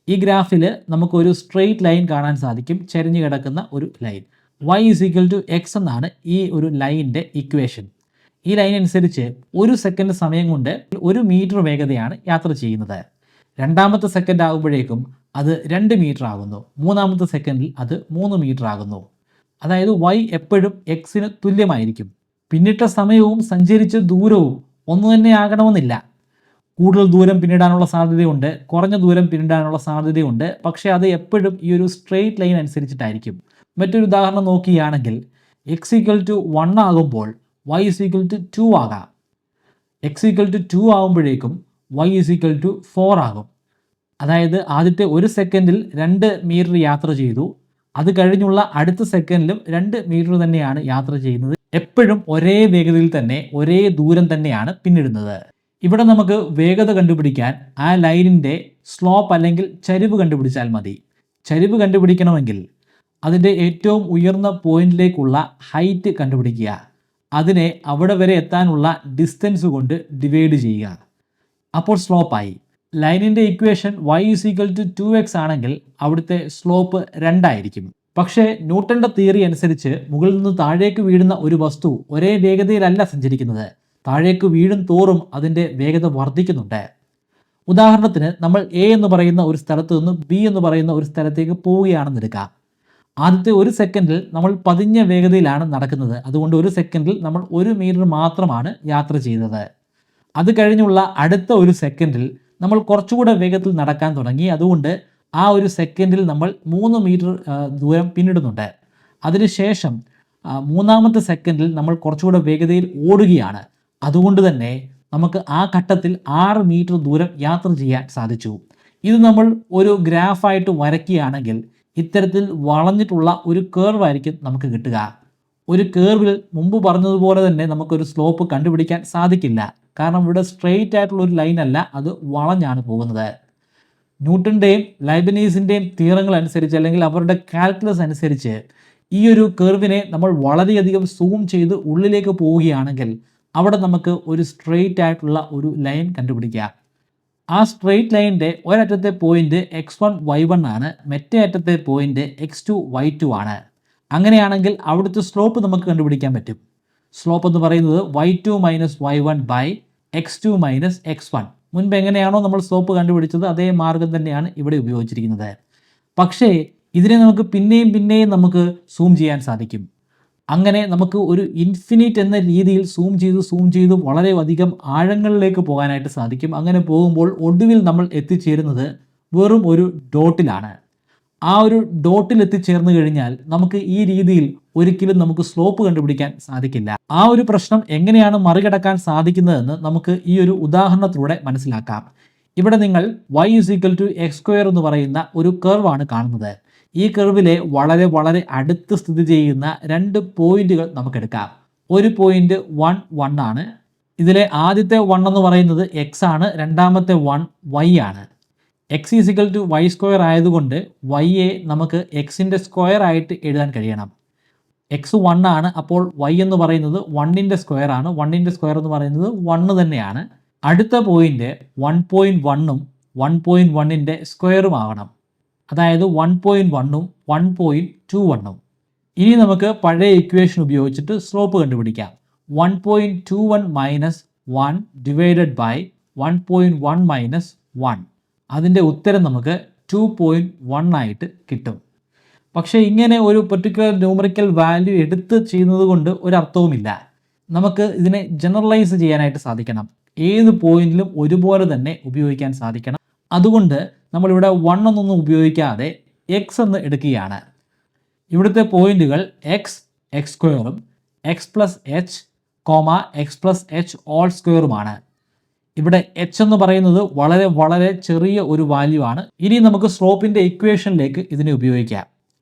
ഈ ഗ്രാഫിൽ നമുക്കൊരു സ്ട്രെയിറ്റ് ലൈൻ കാണാൻ സാധിക്കും, ചരിഞ്ഞു കിടക്കുന്ന ഒരു ലൈൻ. y=x എന്നാണ് ഈ ഒരു ലൈനിൻ്റെ ഇക്വേഷൻ. ഈ ലൈൻ അനുസരിച്ച് ഒരു സെക്കൻഡ് സമയം കൊണ്ട് 1 മീറ്റർ വേഗതയാണ് യാത്ര ചെയ്യുന്നത്. രണ്ടാമത്തെ സെക്കൻഡ് ആകുമ്പോഴേക്കും അത് 2 മീറ്റർ ആകുന്നു. മൂന്നാമത്തെ സെക്കൻഡിൽ അത് 3 മീറ്റർ ആകുന്നു. അതായത് y എപ്പോഴും എക്സിന് തുല്യമായിരിക്കും. പിന്നിട്ട സമയവും സഞ്ചരിച്ച ദൂരവും ഒന്നു തന്നെ ആകണമെന്നില്ല. കൂടുതൽ ദൂരം പിന്നിടാനുള്ള സാധ്യതയുണ്ട്, കുറഞ്ഞ ദൂരം പിന്നിടാനുള്ള സാധ്യതയുണ്ട്. പക്ഷേ അത് എപ്പോഴും ഈ ഒരു സ്ട്രെയിറ്റ് ലൈൻ അനുസരിച്ചിട്ടായിരിക്കും. മറ്റൊരു ഉദാഹരണം നോക്കുകയാണെങ്കിൽ x=1 ആകുമ്പോൾ y=2 ആകാം. x=2 ആകുമ്പോഴേക്കും y=4 ആകും. അതായത് ആദ്യത്തെ ഒരു സെക്കൻഡിൽ 2 മീറ്റർ യാത്ര ചെയ്തു, അത് കഴിഞ്ഞുള്ള അടുത്ത സെക്കൻഡിലും 2 മീറ്റർ തന്നെയാണ് യാത്ര ചെയ്യുന്നത്. എപ്പോഴും ഒരേ വേഗതയിൽ തന്നെ ഒരേ ദൂരം തന്നെയാണ് പിന്നിടുന്നത്. ഇവിടെ നമുക്ക് വേഗത കണ്ടുപിടിക്കാൻ ആ ലൈനിൻ്റെ സ്ലോപ്പ് അല്ലെങ്കിൽ ചരിവ് കണ്ടുപിടിച്ചാൽ മതി. ചരിവ് കണ്ടുപിടിക്കണമെങ്കിൽ അതിൻ്റെ ഏറ്റവും ഉയർന്ന പോയിന്റിലേക്കുള്ള ഹൈറ്റ് കണ്ടുപിടിക്കുക. അതിനെ അവിടെ വരെ എത്താനുള്ള ഡിസ്റ്റൻസ് കൊണ്ട് ഡിവൈഡ് ചെയ്യുക. അപ്പോൾ സ്ലോപ്പായി. ലൈനിൻ്റെ ഇക്വേഷൻ y=2x ആണെങ്കിൽ അവിടുത്തെ സ്ലോപ്പ് 2 ആയിരിക്കും. പക്ഷേ ന്യൂട്ടൻ്റെ തിയറി അനുസരിച്ച് മുകളിൽ നിന്ന് താഴേക്ക് വീഴുന്ന ഒരു വസ്തു ഒരേ വേഗതയിലല്ല സഞ്ചരിക്കുന്നത്. താഴേക്ക് വീഴും തോറും അതിൻ്റെ വേഗത വർദ്ധിക്കുന്നുണ്ട്. ഉദാഹരണത്തിന് നമ്മൾ A എന്ന് പറയുന്ന ഒരു സ്ഥലത്ത് നിന്ന് B എന്ന് പറയുന്ന ഒരു സ്ഥലത്തേക്ക് പോവുകയാണെന്ന് എടുക്കാം. ആദ്യത്തെ ഒരു സെക്കൻഡിൽ നമ്മൾ പതിഞ്ഞ വേഗതയിലാണ് നടക്കുന്നത്. അതുകൊണ്ട് ഒരു സെക്കൻഡിൽ നമ്മൾ 1 മീറ്റർ മാത്രമാണ് യാത്ര ചെയ്തത്. അത് കഴിഞ്ഞുള്ള അടുത്ത ഒരു സെക്കൻഡിൽ നമ്മൾ കുറച്ചുകൂടെ വേഗത്തിൽ നടക്കാൻ തുടങ്ങി. അതുകൊണ്ട് ആ ഒരു സെക്കൻഡിൽ നമ്മൾ 3 മീറ്റർ ദൂരം പിന്നിടുന്നുണ്ട്. അതിനുശേഷം മൂന്നാമത്തെ സെക്കൻഡിൽ നമ്മൾ കുറച്ചുകൂടെ വേഗതയിൽ ഓടുകയാണ്. അതുകൊണ്ട് തന്നെ നമുക്ക് ആ ഘട്ടത്തിൽ 6 മീറ്റർ ദൂരം യാത്ര ചെയ്യാൻ സാധിച്ചു. ഇത് നമ്മൾ ഒരു ഗ്രാഫായിട്ട് വരയ്ക്കുകയാണെങ്കിൽ ഇത്തരത്തിൽ വളഞ്ഞിട്ടുള്ള ഒരു കേർവായിരിക്കും നമുക്ക് കിട്ടുക. ഒരു കേർവിൽ മുമ്പ് പറഞ്ഞതുപോലെ തന്നെ നമുക്കൊരു സ്ലോപ്പ് കണ്ടുപിടിക്കാൻ സാധിക്കില്ല. കാരണം ഇവിടെ സ്ട്രെയിറ്റ് ആയിട്ടുള്ള ഒരു ലൈൻ അല്ല, അത് വളഞ്ഞാണ് പോകുന്നത്. ന്യൂട്ടൻ്റെയും ലൈബനീസിൻ്റെയും തിയറങ്ങൾ അനുസരിച്ച് അല്ലെങ്കിൽ അവരുടെ കാൽക്കുലസ് അനുസരിച്ച് ഈ ഒരു കർവിനെ നമ്മൾ വളരെയധികം സൂം ചെയ്ത് ഉള്ളിലേക്ക് പോവുകയാണെങ്കിൽ അവിടെ നമുക്ക് ഒരു സ്ട്രെയിറ്റ് ആയിട്ടുള്ള ഒരു ലൈൻ കണ്ടുപിടിക്കാം. ആ സ്ട്രെയിറ്റ് ലൈനിൻ്റെ ഒരറ്റത്തെ പോയിന്റ് x1 y1 ആണ്, മറ്റേ അറ്റത്തെ പോയിന്റ് x2 y2 ആണ്. അങ്ങനെയാണെങ്കിൽ അവിടുത്തെ സ്ലോപ്പ് നമുക്ക് കണ്ടുപിടിക്കാൻ പറ്റും. സ്ലോപ്പ് എന്ന് പറയുന്നത് y2 - y1 x2 - x1. മുൻപ് എങ്ങനെയാണോ നമ്മൾ സ്ലോപ്പ് കണ്ടുപിടിച്ചത് അതേ മാർഗം തന്നെയാണ് ഇവിടെ ഉപയോഗിച്ചിരിക്കുന്നത്. പക്ഷേ ഇതിനെ നമുക്ക് പിന്നെയും നമുക്ക് സൂം ചെയ്യാൻ സാധിക്കും. അങ്ങനെ നമുക്ക് ഒരു ഇൻഫിനിറ്റ് എന്ന രീതിയിൽ സൂം ചെയ്ത് വളരെ അധികം ആഴങ്ങളിലേക്ക് പോകാനായിട്ട് സാധിക്കും. അങ്ങനെ പോകുമ്പോൾ ഒടുവിൽ നമ്മൾ എത്തിച്ചേരുന്നത് വെറും ഒരു ഡോട്ടിലാണ്. ആ ഒരു ഡോട്ടിൽ എത്തിച്ചേർന്ന് കഴിഞ്ഞാൽ നമുക്ക് ഈ രീതിയിൽ ഒരിക്കലും നമുക്ക് സ്ലോപ്പ് കണ്ടുപിടിക്കാൻ സാധിക്കില്ല. ആ ഒരു പ്രശ്നം എങ്ങനെയാണ് മറികടക്കാൻ സാധിക്കുന്നതെന്ന് നമുക്ക് ഈ ഒരു ഉദാഹരണത്തിലൂടെ മനസ്സിലാക്കാം. ഇവിടെ നിങ്ങൾ y x² എന്ന് പറയുന്ന ഒരു കർവാണ് കാണുന്നത്. ഈ കർവിലെ വളരെ വളരെ അടുത്ത് സ്ഥിതി ചെയ്യുന്ന രണ്ട് പോയിന്റുകൾ നമുക്കെടുക്കാം. ഒരു പോയിന്റ് 1 1 ആണ്. ഇതിലെ ആദ്യത്തെ 1 എന്ന് പറയുന്നത് x ആണ്, രണ്ടാമത്തെ 1 y ആണ്. x y² ആയതുകൊണ്ട് y നമുക്ക് xന്റെ സ്ക്വയർ ആയിട്ട് എഴുതാൻ കഴിയണം. x 1 ആണ്, അപ്പോൾ y എന്ന് പറയുന്നത് 1ന്റെ സ്ക്വയർ ആണ്. 1ന്റെ സ്ക്വയർ എന്ന് പറയുന്നത് 1 തന്നെയാണ്. അടുത്ത പോയിന്റ് 1.1ഉം 1.1ന്റെ സ്ക്വയറും ആവണം. അതായത് 1.1ഉം 1.21ഉം. ഇനി നമുക്ക് പഴയ ഇക്വേഷൻ ഉപയോഗിച്ചിട്ട് സ്ലോപ്പ് കണ്ടുപിടിക്കാം. 1.21 മൈനസ് 1 ഡിവൈഡഡ് ബൈ 1.1 മൈനസ് 1. അതിൻ്റെ ഉത്തരം നമുക്ക് 2.1 ആയിട്ട് കിട്ടും. പക്ഷേ ഇങ്ങനെ ഒരു പെർട്ടിക്കുലർ ന്യൂമറിക്കൽ വാല്യൂ എടുത്ത് ചെയ്യുന്നത് കൊണ്ട് ഒരർത്ഥവുമില്ല. നമുക്ക് ഇതിനെ ജനറലൈസ് ചെയ്യാനായിട്ട് സാധിക്കണം. ഏത് പോയിന്റിലും ഒരുപോലെ തന്നെ ഉപയോഗിക്കാൻ സാധിക്കണം. അതുകൊണ്ട് നമ്മളിവിടെ 1 എന്നൊന്നും ഉപയോഗിക്കാതെ x എന്ന് എടുക്കുകയാണ്. ഇവിടുത്തെ പോയിന്റുകൾ x²ഉം x+h, x+h² ഇവിടെ h എന്ന് പറയുന്നത് വളരെ വളരെ ചെറിയ ഒരു വാല്യൂ ആണ്. ഇനി നമുക്ക് സ്ലോപ്പിന്റെ ഇക്വേഷനിലേക്ക് ഇതിനെ ഉപയോഗിക്കാം.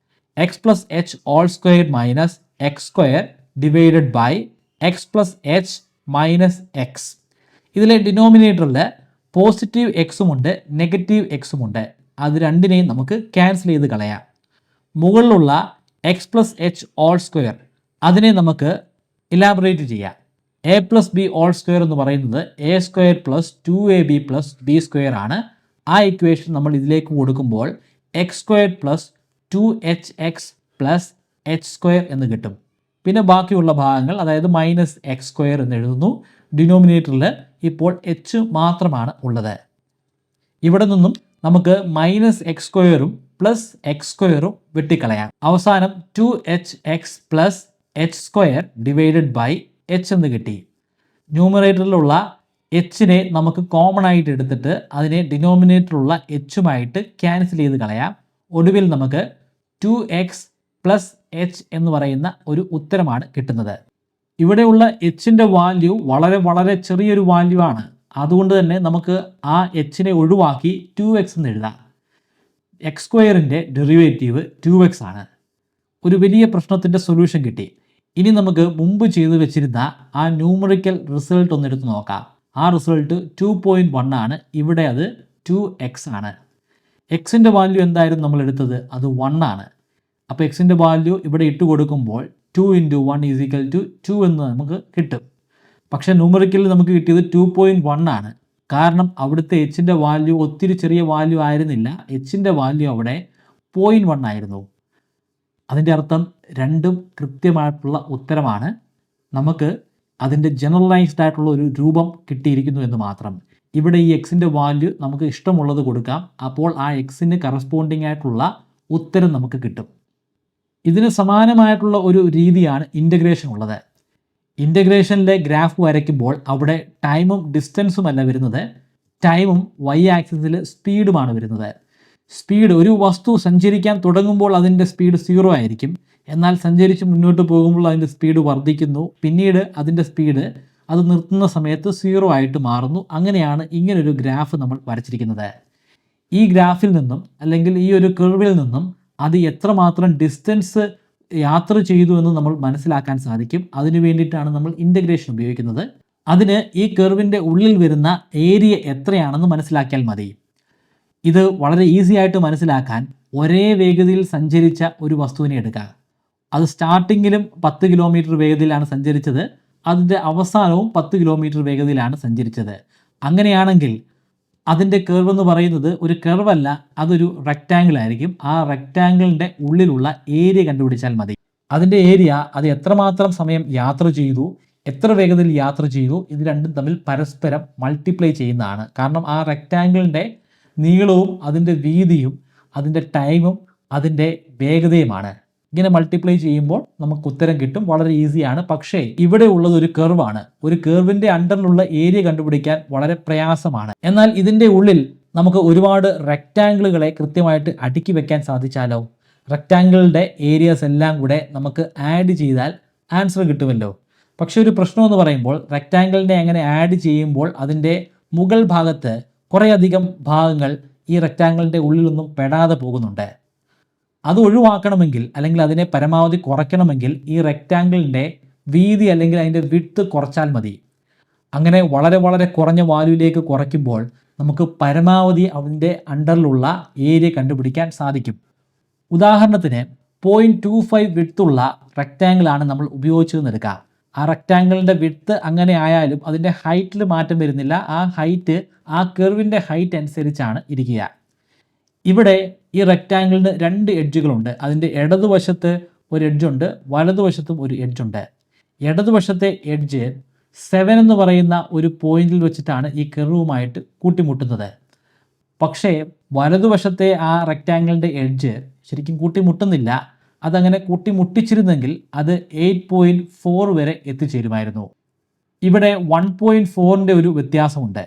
x+h² minus x² divided by x+h minus x. ഇതിലെ ഡിനോമിനേറ്ററിൽ പോസിറ്റീവ് എക്സും ഉണ്ട്, നെഗറ്റീവ് എക്സും ഉണ്ട്. അത് രണ്ടിനെയും നമുക്ക് ക്യാൻസൽ ചെയ്ത് കളയാം. മുകളിലുള്ള x+h² അതിനെ നമുക്ക് ഇലാബറേറ്റ് ചെയ്യാം. a+b² എന്ന് പറയുന്നത് a² + 2ab + b² ആണ്. ആ ഇക്വേഷൻ നമ്മൾ ഇതിലേക്ക് കൊടുക്കുമ്പോൾ x² + 2hx + h² എന്ന് കിട്ടും. പിന്നെ ബാക്കിയുള്ള ഭാഗങ്ങൾ, അതായത് -x² എന്ന് എഴുതുന്നു. ഡിനോമിനേറ്ററിൽ ഇപ്പോൾ h മാത്രമാണ് ഉള്ളത്. ഇവിടെ നിന്നും നമുക്ക് -x² +x² വെട്ടിക്കളയാം. അവസാനം 2hx + h² divided by h എന്ന് കിട്ടി. ന്യൂമറേറ്ററിലുള്ള hനെ നമുക്ക് കോമൺ ആയിട്ട് എടുത്തിട്ട് അതിനെ ഡിനോമിനേറ്ററിലുള്ള hുമായിട്ട് ക്യാൻസൽ ചെയ്ത് കളയാം. ഒടുവിൽ നമുക്ക് 2x + h എന്ന് പറയുന്ന ഒരു ഉത്തരമാണ് കിട്ടുന്നത്. ഇവിടെയുള്ള hന്റെ വാല്യൂ വളരെ വളരെ ചെറിയൊരു വാല്യൂ ആണ്. അതുകൊണ്ട് തന്നെ നമുക്ക് ആ hനെ ഒഴിവാക്കി 2x എന്ന് എഴുതാം. x²ന്റെ ഡെറിവേറ്റീവ് 2x ആണ്. ഒരു വലിയ പ്രശ്നത്തിൻ്റെ സൊല്യൂഷൻ കിട്ടി. ഇനി നമുക്ക് മുമ്പ് ചെയ്തു വെച്ചിരുന്ന ആ ന്യൂമറിക്കൽ റിസൾട്ട് ഒന്ന് എടുത്ത് നോക്കാം. ആ റിസൾട്ട് 2.1 ആണ്. ഇവിടെ അത് 2x ആണ്. എക്സിൻ്റെ വാല്യൂ എന്തായിരുന്നു നമ്മൾ എടുത്തത്? അത് 1 ആണ്. അപ്പോൾ എക്സിൻ്റെ വാല്യൂ ഇവിടെ ഇട്ട് കൊടുക്കുമ്പോൾ 2 × 1 = 2 എന്ന് നമുക്ക് കിട്ടും. പക്ഷേ ന്യൂമറിക്കലിൽ നമുക്ക് കിട്ടിയത് 2.1 ആണ്. കാരണം അവിടുത്തെ hന്റെ വാല്യൂ ഒത്തിരി ചെറിയ വാല്യൂ ആയിരുന്നില്ല. hന്റെ വാല്യൂ അവിടെ 0.1 ആയിരുന്നു. അതിൻ്റെ അർത്ഥം രണ്ടും കൃത്യമായിട്ടുള്ള ഉത്തരമാണ്. നമുക്ക് അതിൻ്റെ ജനറലൈസ്ഡ് ആയിട്ടുള്ള ഒരു രൂപം കിട്ടിയിരിക്കുന്നു എന്ന് മാത്രം. ഇവിടെ ഈ എക്സിൻ്റെ വാല്യൂ നമുക്ക് ഇഷ്ടമുള്ളത് കൊടുക്കാം. അപ്പോൾ ആ എക്സിന് കറസ്പോണ്ടിങ് ആയിട്ടുള്ള ഉത്തരം നമുക്ക് കിട്ടും. ഇതിന് സമാനമായിട്ടുള്ള ഒരു രീതിയാണ് ഇൻ്റഗ്രേഷൻ ഉള്ളത്. ഇൻ്റഗ്രേഷനിലെ ഗ്രാഫ് വരയ്ക്കുമ്പോൾ അവിടെ ടൈമും ഡിസ്റ്റൻസും അല്ല വരുന്നത്, ടൈമും y ആക്സിസിൽ സ്പീഡുമാണ് വരുന്നത്. സ്പീഡ്, ഒരു വസ്തു സഞ്ചരിക്കാൻ തുടങ്ങുമ്പോൾ അതിൻ്റെ സ്പീഡ് 0 ആയിരിക്കും. എന്നാൽ സഞ്ചരിച്ച് മുന്നോട്ട് പോകുമ്പോൾ അതിൻ്റെ സ്പീഡ് വർദ്ധിക്കുന്നു. പിന്നീട് അതിൻ്റെ സ്പീഡ് അത് നിർത്തുന്ന സമയത്ത് 0 ആയിട്ട് മാറുന്നു. അങ്ങനെയാണ് ഇങ്ങനൊരു ഗ്രാഫ് നമ്മൾ വരച്ചിരിക്കുന്നത്. ഈ ഗ്രാഫിൽ നിന്നും അല്ലെങ്കിൽ ഈ ഒരു കർവിൽ നിന്നും അത് എത്രമാത്രം ഡിസ്റ്റൻസ് യാത്ര ചെയ്തു എന്ന് നമ്മൾ മനസ്സിലാക്കാൻ സാധിക്കും. അതിനു വേണ്ടിയിട്ടാണ് നമ്മൾ ഇൻ്റഗ്രേഷൻ ഉപയോഗിക്കുന്നത്. അതിന് ഈ കർവിൻ്റെ ഉള്ളിൽ വരുന്ന ഏരിയ എത്രയാണെന്ന് മനസ്സിലാക്കിയാൽ മതി. ഇത് വളരെ ഈസി ആയിട്ട് മനസ്സിലാക്കാൻ ഒരേ വേഗതയിൽ സഞ്ചരിച്ച ഒരു വസ്തുവിനെ എടുക്കുക. അത് സ്റ്റാർട്ടിങ്ങിലും 10 കിലോമീറ്റർ വേഗതയിലാണ് സഞ്ചരിച്ചത്, അതിൻ്റെ അവസാനവും 10 കിലോമീറ്റർ വേഗതയിലാണ് സഞ്ചരിച്ചത്. അങ്ങനെയാണെങ്കിൽ അതിൻ്റെ കർവ് എന്ന് പറയുന്നത് ഒരു കർവല്ല, അതൊരു റെക്റ്റാങ്കിൾ ആയിരിക്കും. ആ റെക്റ്റാങ്കിളിൻ്റെ ഉള്ളിലുള്ള ഏരിയ കണ്ടുപിടിച്ചാൽ മതി. അതിൻ്റെ ഏരിയ അത് എത്രമാത്രം സമയം യാത്ര ചെയ്തു, എത്ര വേഗതയിൽ യാത്ര ചെയ്തു, ഇത് രണ്ടും തമ്മിൽ പരസ്പരം മൾട്ടിപ്ലൈ ചെയ്യുന്നതാണ്. കാരണം ആ റെക്റ്റാങ്കിളിൻ്റെ നീളവും അതിൻ്റെ വീതിയും അതിൻ്റെ ടൈമും അതിൻ്റെ വേഗതയുമാണ്. ഇങ്ങനെ മൾട്ടിപ്ലൈ ചെയ്യുമ്പോൾ നമുക്ക് ഉത്തരം കിട്ടും. വളരെ ഈസിയാണ്. പക്ഷേ ഇവിടെ ഉള്ളത് ഒരു കർവാണ്. ഒരു കർവിൻ്റെ അണ്ടറിലുള്ള ഏരിയ കണ്ടുപിടിക്കാൻ വളരെ പ്രയാസമാണ്. എന്നാൽ ഇതിൻ്റെ ഉള്ളിൽ നമുക്ക് ഒരുപാട് റെക്റ്റാങ്കിളുകളെ കൃത്യമായിട്ട് അടുക്കി വെക്കാൻ സാധിച്ചാലോ? റെക്റ്റാങ്കിളുടെ ഏരിയാസ് എല്ലാം കൂടെ നമുക്ക് ആഡ് ചെയ്താൽ ആൻസർ കിട്ടുമല്ലോ. പക്ഷേ ഒരു പ്രശ്നമെന്ന് പറയുമ്പോൾ റെക്റ്റാങ്കിളിനെ അങ്ങനെ ആഡ് ചെയ്യുമ്പോൾ അതിൻ്റെ മുകൾ ഭാഗത്ത് കുറേയധികം ഭാഗങ്ങൾ ഈ റെക്റ്റാങ്കിളിൻ്റെ ഉള്ളിലൊന്നും പെടാതെ പോകുന്നുണ്ട്. അത് ഒഴിവാക്കണമെങ്കിൽ അല്ലെങ്കിൽ അതിനെ പരമാവധി കുറയ്ക്കണമെങ്കിൽ ഈ റെക്റ്റാങ്കിളിൻ്റെ വീതി അല്ലെങ്കിൽ അതിൻ്റെ വിഡ്ത്ത് കുറച്ചാൽ മതി. അങ്ങനെ വളരെ വളരെ കുറഞ്ഞ വാല്യൂയിലേക്ക് കുറയ്ക്കുമ്പോൾ നമുക്ക് പരമാവധി അതിൻ്റെ അണ്ടറിലുള്ള ഏരിയ കണ്ടുപിടിക്കാൻ സാധിക്കും. ഉദാഹരണത്തിന് 0.25 വിഡ്ത്തുള്ള റെക്റ്റാങ്കിളാണ് നമ്മൾ ഉപയോഗിച്ചതെന്ന് എടുക്കുക. ആ റെക്റ്റാങ്കിളിൻ്റെ വിഡ്ത്ത് അങ്ങനെ ആയാലും അതിൻ്റെ ഹൈറ്റിൽ മാറ്റം വരുന്നില്ല. ആ ഹൈറ്റ് ആ കർവിൻ്റെ ഹൈറ്റ് അനുസരിച്ചാണ് ഇരിക്കുക. ഇവിടെ ഈ റെക്റ്റാങ്കിളിന് 2 എഡ്ജുകളുണ്ട്. അതിൻ്റെ ഇടതുവശത്ത് ഒരു എഡ്ജുണ്ട്, വലതുവശത്തും ഒരു എഡ്ജുണ്ട്. ഇടതുവശത്തെ എഡ്ജ് 7 എന്ന് പറയുന്ന ഒരു പോയിന്റിൽ വെച്ചിട്ടാണ് ഈ കർവുമായിട്ട് കൂട്ടിമുട്ടുന്നത്. പക്ഷേ വലതുവശത്തെ ആ റെക്റ്റാങ്കിളിൻ്റെ എഡ്ജ് ശരിക്കും കൂട്ടിമുട്ടുന്നില്ല. അതങ്ങനെ കൂട്ടിമുട്ടിച്ചിരുന്നെങ്കിൽ അത് 8.4 വരെ എത്തിച്ചേരുമായിരുന്നു. ഇവിടെ 1.4ൻ്റെ ഒരു വ്യത്യാസമുണ്ട്.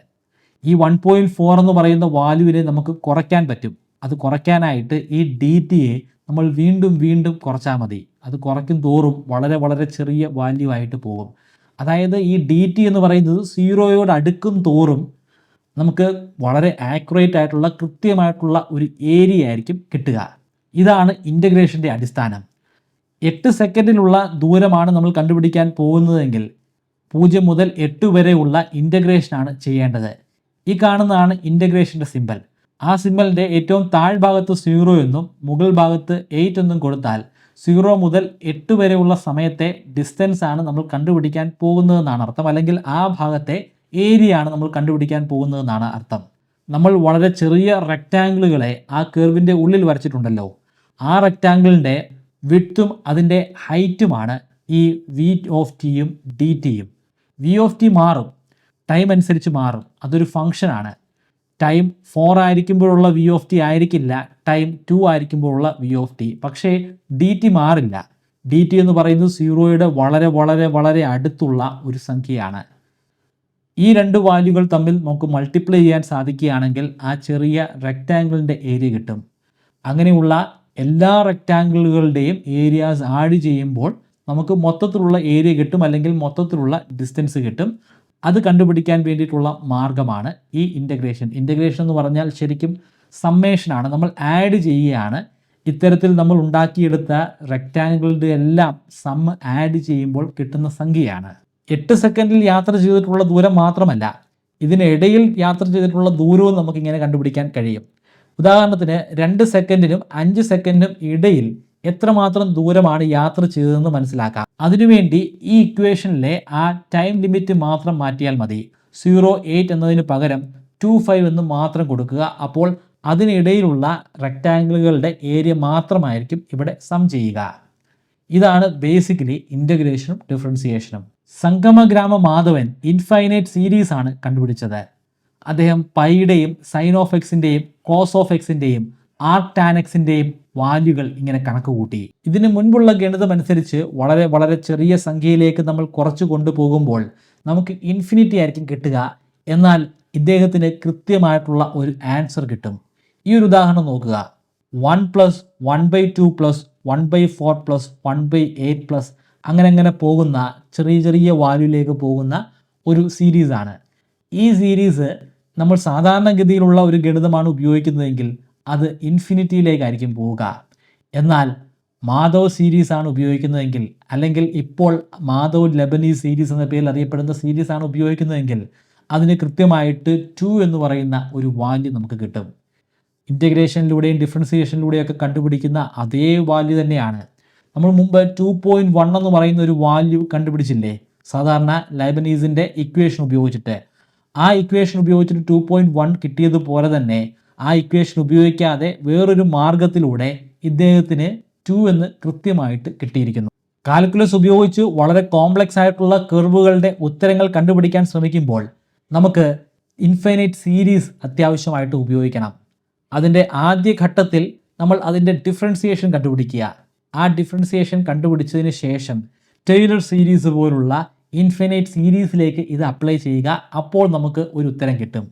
ഈ 1.4 എന്ന് പറയുന്ന വാല്യൂവിനെ നമുക്ക് കുറയ്ക്കാൻ പറ്റും. അത് കുറയ്ക്കാനായിട്ട് ഈ DTയെ നമ്മൾ വീണ്ടും വീണ്ടും കുറച്ചാൽ മതി. അത് കുറയ്ക്കും തോറും വളരെ വളരെ ചെറിയ വാല്യൂ ആയിട്ട് പോകും. അതായത് ഈ DT എന്ന് പറയുന്നത് 0യോട് അടുക്കും തോറും നമുക്ക് വളരെ ആക്യുറേറ്റ് ആയിട്ടുള്ള കൃത്യമായിട്ടുള്ള ഒരു ഏരിയ ആയിരിക്കും കിട്ടുക. ഇതാണ് ഇൻ്റഗ്രേഷൻ്റെ അടിസ്ഥാനം. 8 സെക്കൻഡിലുള്ള ദൂരമാണ് നമ്മൾ കണ്ടുപിടിക്കാൻ പോകുന്നതെങ്കിൽ 0 മുതൽ 8 വരെയുള്ള ഇൻ്റഗ്രേഷനാണ് ചെയ്യേണ്ടത്. ഈ കാണുന്നതാണ് ഇൻ്റഗ്രേഷൻ്റെ സിമ്പൽ. ആ സിമ്പലിൻ്റെ ഏറ്റവും താഴ്ഭാഗത്ത് 0 എന്നും മുകൾ ഭാഗത്ത് 8 എന്നും കൊടുത്താൽ 0 മുതൽ 8 വരെയുള്ള സമയത്തെ ഡിസ്റ്റൻസ് ആണ് നമ്മൾ കണ്ടുപിടിക്കാൻ പോകുന്നതെന്നാണ് അർത്ഥം. അല്ലെങ്കിൽ ആ ഭാഗത്തെ ഏരിയ ആണ് നമ്മൾ കണ്ടുപിടിക്കാൻ പോകുന്നതെന്നാണ് അർത്ഥം. നമ്മൾ വളരെ ചെറിയ റെക്റ്റാങ്കിളുകളെ ആ കർവിൻ്റെ ഉള്ളിൽ വരച്ചിട്ടുണ്ടല്ലോ. ആ റെക്റ്റാങ്കിളിൻ്റെ വിഡ്ത്തും അതിൻ്റെ ഹൈറ്റുമാണ് ഈ V(t)യും DTയും. V(t) മാറും, ടൈം അനുസരിച്ച് മാറും. അതൊരു ഫംഗ്ഷനാണ്. ടൈം 4 ആയിരിക്കുമ്പോഴുള്ള V(t) ആയിരിക്കില്ല ടൈം 2 ആയിരിക്കുമ്പോഴുള്ള V(t). പക്ഷേ DT മാറില്ല. DT എന്ന് പറയുന്നത് 0യുടെ വളരെ വളരെ വളരെ അടുത്തുള്ള ഒരു സംഖ്യയാണ്. ഈ 2 വാല്യൂകൾ തമ്മിൽ നമുക്ക് മൾട്ടിപ്ലൈ ചെയ്യാൻ സാധിക്കുകയാണെങ്കിൽ ആ ചെറിയ റെക്റ്റാങ്കിളിൻ്റെ ഏരിയ കിട്ടും. അങ്ങനെയുള്ള എല്ലാ റെക്റ്റാങ്കിളുകളുടെയും ഏരിയാസ് ആഡ് ചെയ്യുമ്പോൾ നമുക്ക് മൊത്തത്തിലുള്ള ഏരിയ കിട്ടും, അല്ലെങ്കിൽ മൊത്തത്തിലുള്ള ഡിസ്റ്റൻസ് കിട്ടും. അത് കണ്ടുപിടിക്കാൻ വേണ്ടിയിട്ടുള്ള മാർഗ്ഗമാണ് ഈ ഇൻ്റഗ്രേഷൻ. ഇൻ്റഗ്രേഷൻ എന്ന് പറഞ്ഞാൽ ശരിക്കും സമ്മേഷനാണ്. നമ്മൾ ആഡ് ചെയ്യുകയാണ്. ഇത്തരത്തിൽ നമ്മൾ ഉണ്ടാക്കിയെടുത്ത റെക്റ്റാങ്കിളുടെ എല്ലാം സം ആഡ് ചെയ്യുമ്പോൾ കിട്ടുന്ന സംഖ്യയാണ്. 8 സെക്കൻഡിൽ യാത്ര ചെയ്തിട്ടുള്ള ദൂരം മാത്രമല്ല, ഇതിനിടയിൽ യാത്ര ചെയ്തിട്ടുള്ള ദൂരവും നമുക്കിങ്ങനെ കണ്ടുപിടിക്കാൻ കഴിയും. ഉദാഹരണത്തിന് 2 സെക്കൻഡിനും 5 സെക്കൻഡിനും ഇടയിൽ എത്രമാത്രം ദൂരമാണ് യാത്ര ചെയ്തതെന്ന് മനസ്സിലാക്കാം. അതിനുവേണ്ടി ഈ ഇക്വേഷനിലെ ആ ടൈം ലിമിറ്റ് മാത്രം മാറ്റിയാൽ മതി. 0.8 എന്നതിന് പകരം 2.5 എന്ന് മാത്രം കൊടുക്കുക. അപ്പോൾ അതിനിടയിലുള്ള റെക്റ്റാങ്കിളുകളുടെ ഏരിയ മാത്രമായിരിക്കും ഇവിടെ സം ചെയ്യുക. ഇതാണ് ബേസിക്കലി ഇൻ്റഗ്രേഷനും ഡിഫറൻസിയേഷനും. സംഗമഗ്രാമ മാധവൻ ഇൻഫൈനൈറ്റ് സീരീസ് ആണ് കണ്ടുപിടിച്ചത്. അദ്ദേഹം പൈയുടെയും സൈൻ ഓഫ് എക്സിൻ്റെയും കോസ് ഓഫ് എക്സിൻ്റെയും ആർക്ക് ടാൻ എക്സിൻ്റെയും വാല്യൂകൾ ഇങ്ങനെ കണക്ക് കൂട്ടി. ഇതിന് മുൻപുള്ള ഗണിതം അനുസരിച്ച് വളരെ വളരെ ചെറിയ സംഖ്യയിലേക്ക് നമ്മൾ കുറച്ച് കൊണ്ടുപോകുമ്പോൾ നമുക്ക് ഇൻഫിനിറ്റി ആയിരിക്കും കിട്ടുക. എന്നാൽ ഇദ്ദേഹത്തിന് കൃത്യമായിട്ടുള്ള ഒരു ആൻസർ കിട്ടും. ഈ ഒരു ഉദാഹരണം നോക്കുക. 1 + 1/2 + 1/4 + 1/8 അങ്ങനെ പോകുന്ന ചെറിയ ചെറിയ വാല്യൂയിലേക്ക് പോകുന്ന ഒരു സീരീസാണ്. ഈ സീരീസ് നമ്മൾ സാധാരണഗതിയിലുള്ള ഒരു ഗണിതമാണ് ഉപയോഗിക്കുന്നതെങ്കിൽ അത് ഇൻഫിനിറ്റിയിലേക്കായിരിക്കും പോവുക. എന്നാൽ മാധവ് സീരീസാണ് ഉപയോഗിക്കുന്നതെങ്കിൽ, അല്ലെങ്കിൽ ഇപ്പോൾ മാധവ് ലെബനീസ് സീരീസ് എന്ന പേരിൽ അറിയപ്പെടുന്ന സീരീസാണ് ഉപയോഗിക്കുന്നതെങ്കിൽ അതിന് കൃത്യമായിട്ട് 2 എന്ന് പറയുന്ന ഒരു വാല്യൂ നമുക്ക് കിട്ടും. ഇൻ്റഗ്രേഷനിലൂടെയും ഡിഫറൻസിയേഷനിലൂടെയൊക്കെ കണ്ടുപിടിക്കുന്ന അതേ വാല്യൂ തന്നെയാണ്. നമ്മൾ മുമ്പ് 2.1 എന്ന് പറയുന്ന ഒരു വാല്യൂ കണ്ടുപിടിച്ചില്ലേ, സാധാരണ ലൈബനീസിൻ്റെ ഇക്വേഷൻ ഉപയോഗിച്ചിട്ട്. ആ ഇക്വേഷൻ ഉപയോഗിച്ചിട്ട് 2.1 കിട്ടിയതുപോലെ തന്നെ ആ ഇക്വേഷൻ ഉപയോഗിക്കാതെ വേറൊരു മാർഗത്തിലൂടെ ഇദ്ദേഹത്തിന് 2 എന്ന് കൃത്യമായിട്ട് കിട്ടിയിരിക്കുന്നു. കാൽക്കുലസ് ഉപയോഗിച്ച് വളരെ കോംപ്ലക്സ് ആയിട്ടുള്ള കർവുകളുടെ ഉത്തരങ്ങൾ കണ്ടുപിടിക്കാൻ ശ്രമിക്കുമ്പോൾ നമുക്ക് ഇൻഫൈനൈറ്റ് സീരീസ് അത്യാവശ്യമായിട്ട് ഉപയോഗിക്കണം. അതിൻ്റെ ആദ്യ ഘട്ടത്തിൽ നമ്മൾ അതിൻ്റെ ഡിഫറൻസിയേഷൻ കണ്ടുപിടിക്കുക. ആ ഡിഫറൻസിയേഷൻ കണ്ടുപിടിച്ചതിന് ശേഷം ടെയ്ലർ സീരീസ് പോലുള്ള ഇൻഫിനൈറ്റ് സീരീസിലേക്ക് ഇത് അപ്ലൈ ചെയ്യുക. അപ്പോൾ നമുക്ക് ഒരു ഉത്തരം കിട്ടും.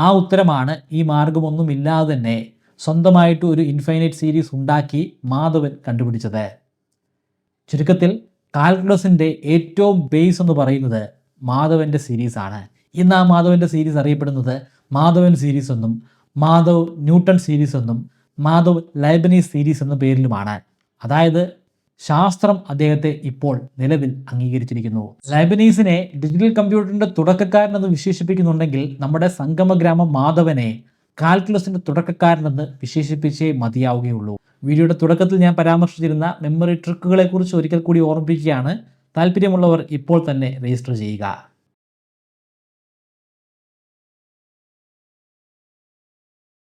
ആ ഉത്തരമാണ് ഈ മാർഗമൊന്നുമില്ലാതെ തന്നെ സ്വന്തമായിട്ട് ഒരു ഇൻഫൈനൈറ്റ് സീരീസ് ഉണ്ടാക്കി മാധവൻ കണ്ടുപിടിച്ചത്. ചുരുക്കത്തിൽ കാൽക്കുലസിൻ്റെ ഏറ്റവും ബേസ് എന്ന് പറയുന്നത് മാധവൻ്റെ സീരീസാണ്. ഇന്ന് ആ മാധവൻ്റെ സീരീസ് അറിയപ്പെടുന്നത് മാധവൻ സീരീസ് എന്നും മാധവ് ന്യൂട്ടൺ സീരീസ് എന്നും മാധവ് ലൈബനീസ് സീരീസ് എന്ന പേരിലുമാണ്. അതായത് ശാസ്ത്രം അദ്ദേഹത്തെ ഇപ്പോൾ നിലവിൽ അംഗീകരിച്ചിരിക്കുന്നു. ലൈബനീസിനെ ഡിജിറ്റൽ കമ്പ്യൂട്ടറിൻ്റെ തുടക്കക്കാരനെന്ന് വിശേഷിപ്പിക്കുന്നുണ്ടെങ്കിൽ നമ്മുടെ സംഗമഗ്രാമം മാധവനെ കാൽക്കുലസിൻ്റെ തുടക്കക്കാരനെന്ന് വിശേഷിപ്പിച്ചേ മതിയാവുകയുള്ളൂ. വീഡിയോയുടെ തുടക്കത്തിൽ ഞാൻ പരാമർശിച്ചിരുന്ന മെമ്മറി ട്രിക്കുകളെക്കുറിച്ച് ഒരിക്കൽ കൂടി ഓർമ്മിപ്പിക്കുകയാണ്. താല്പര്യമുള്ളവർ ഇപ്പോൾ തന്നെ രജിസ്റ്റർ ചെയ്യുക.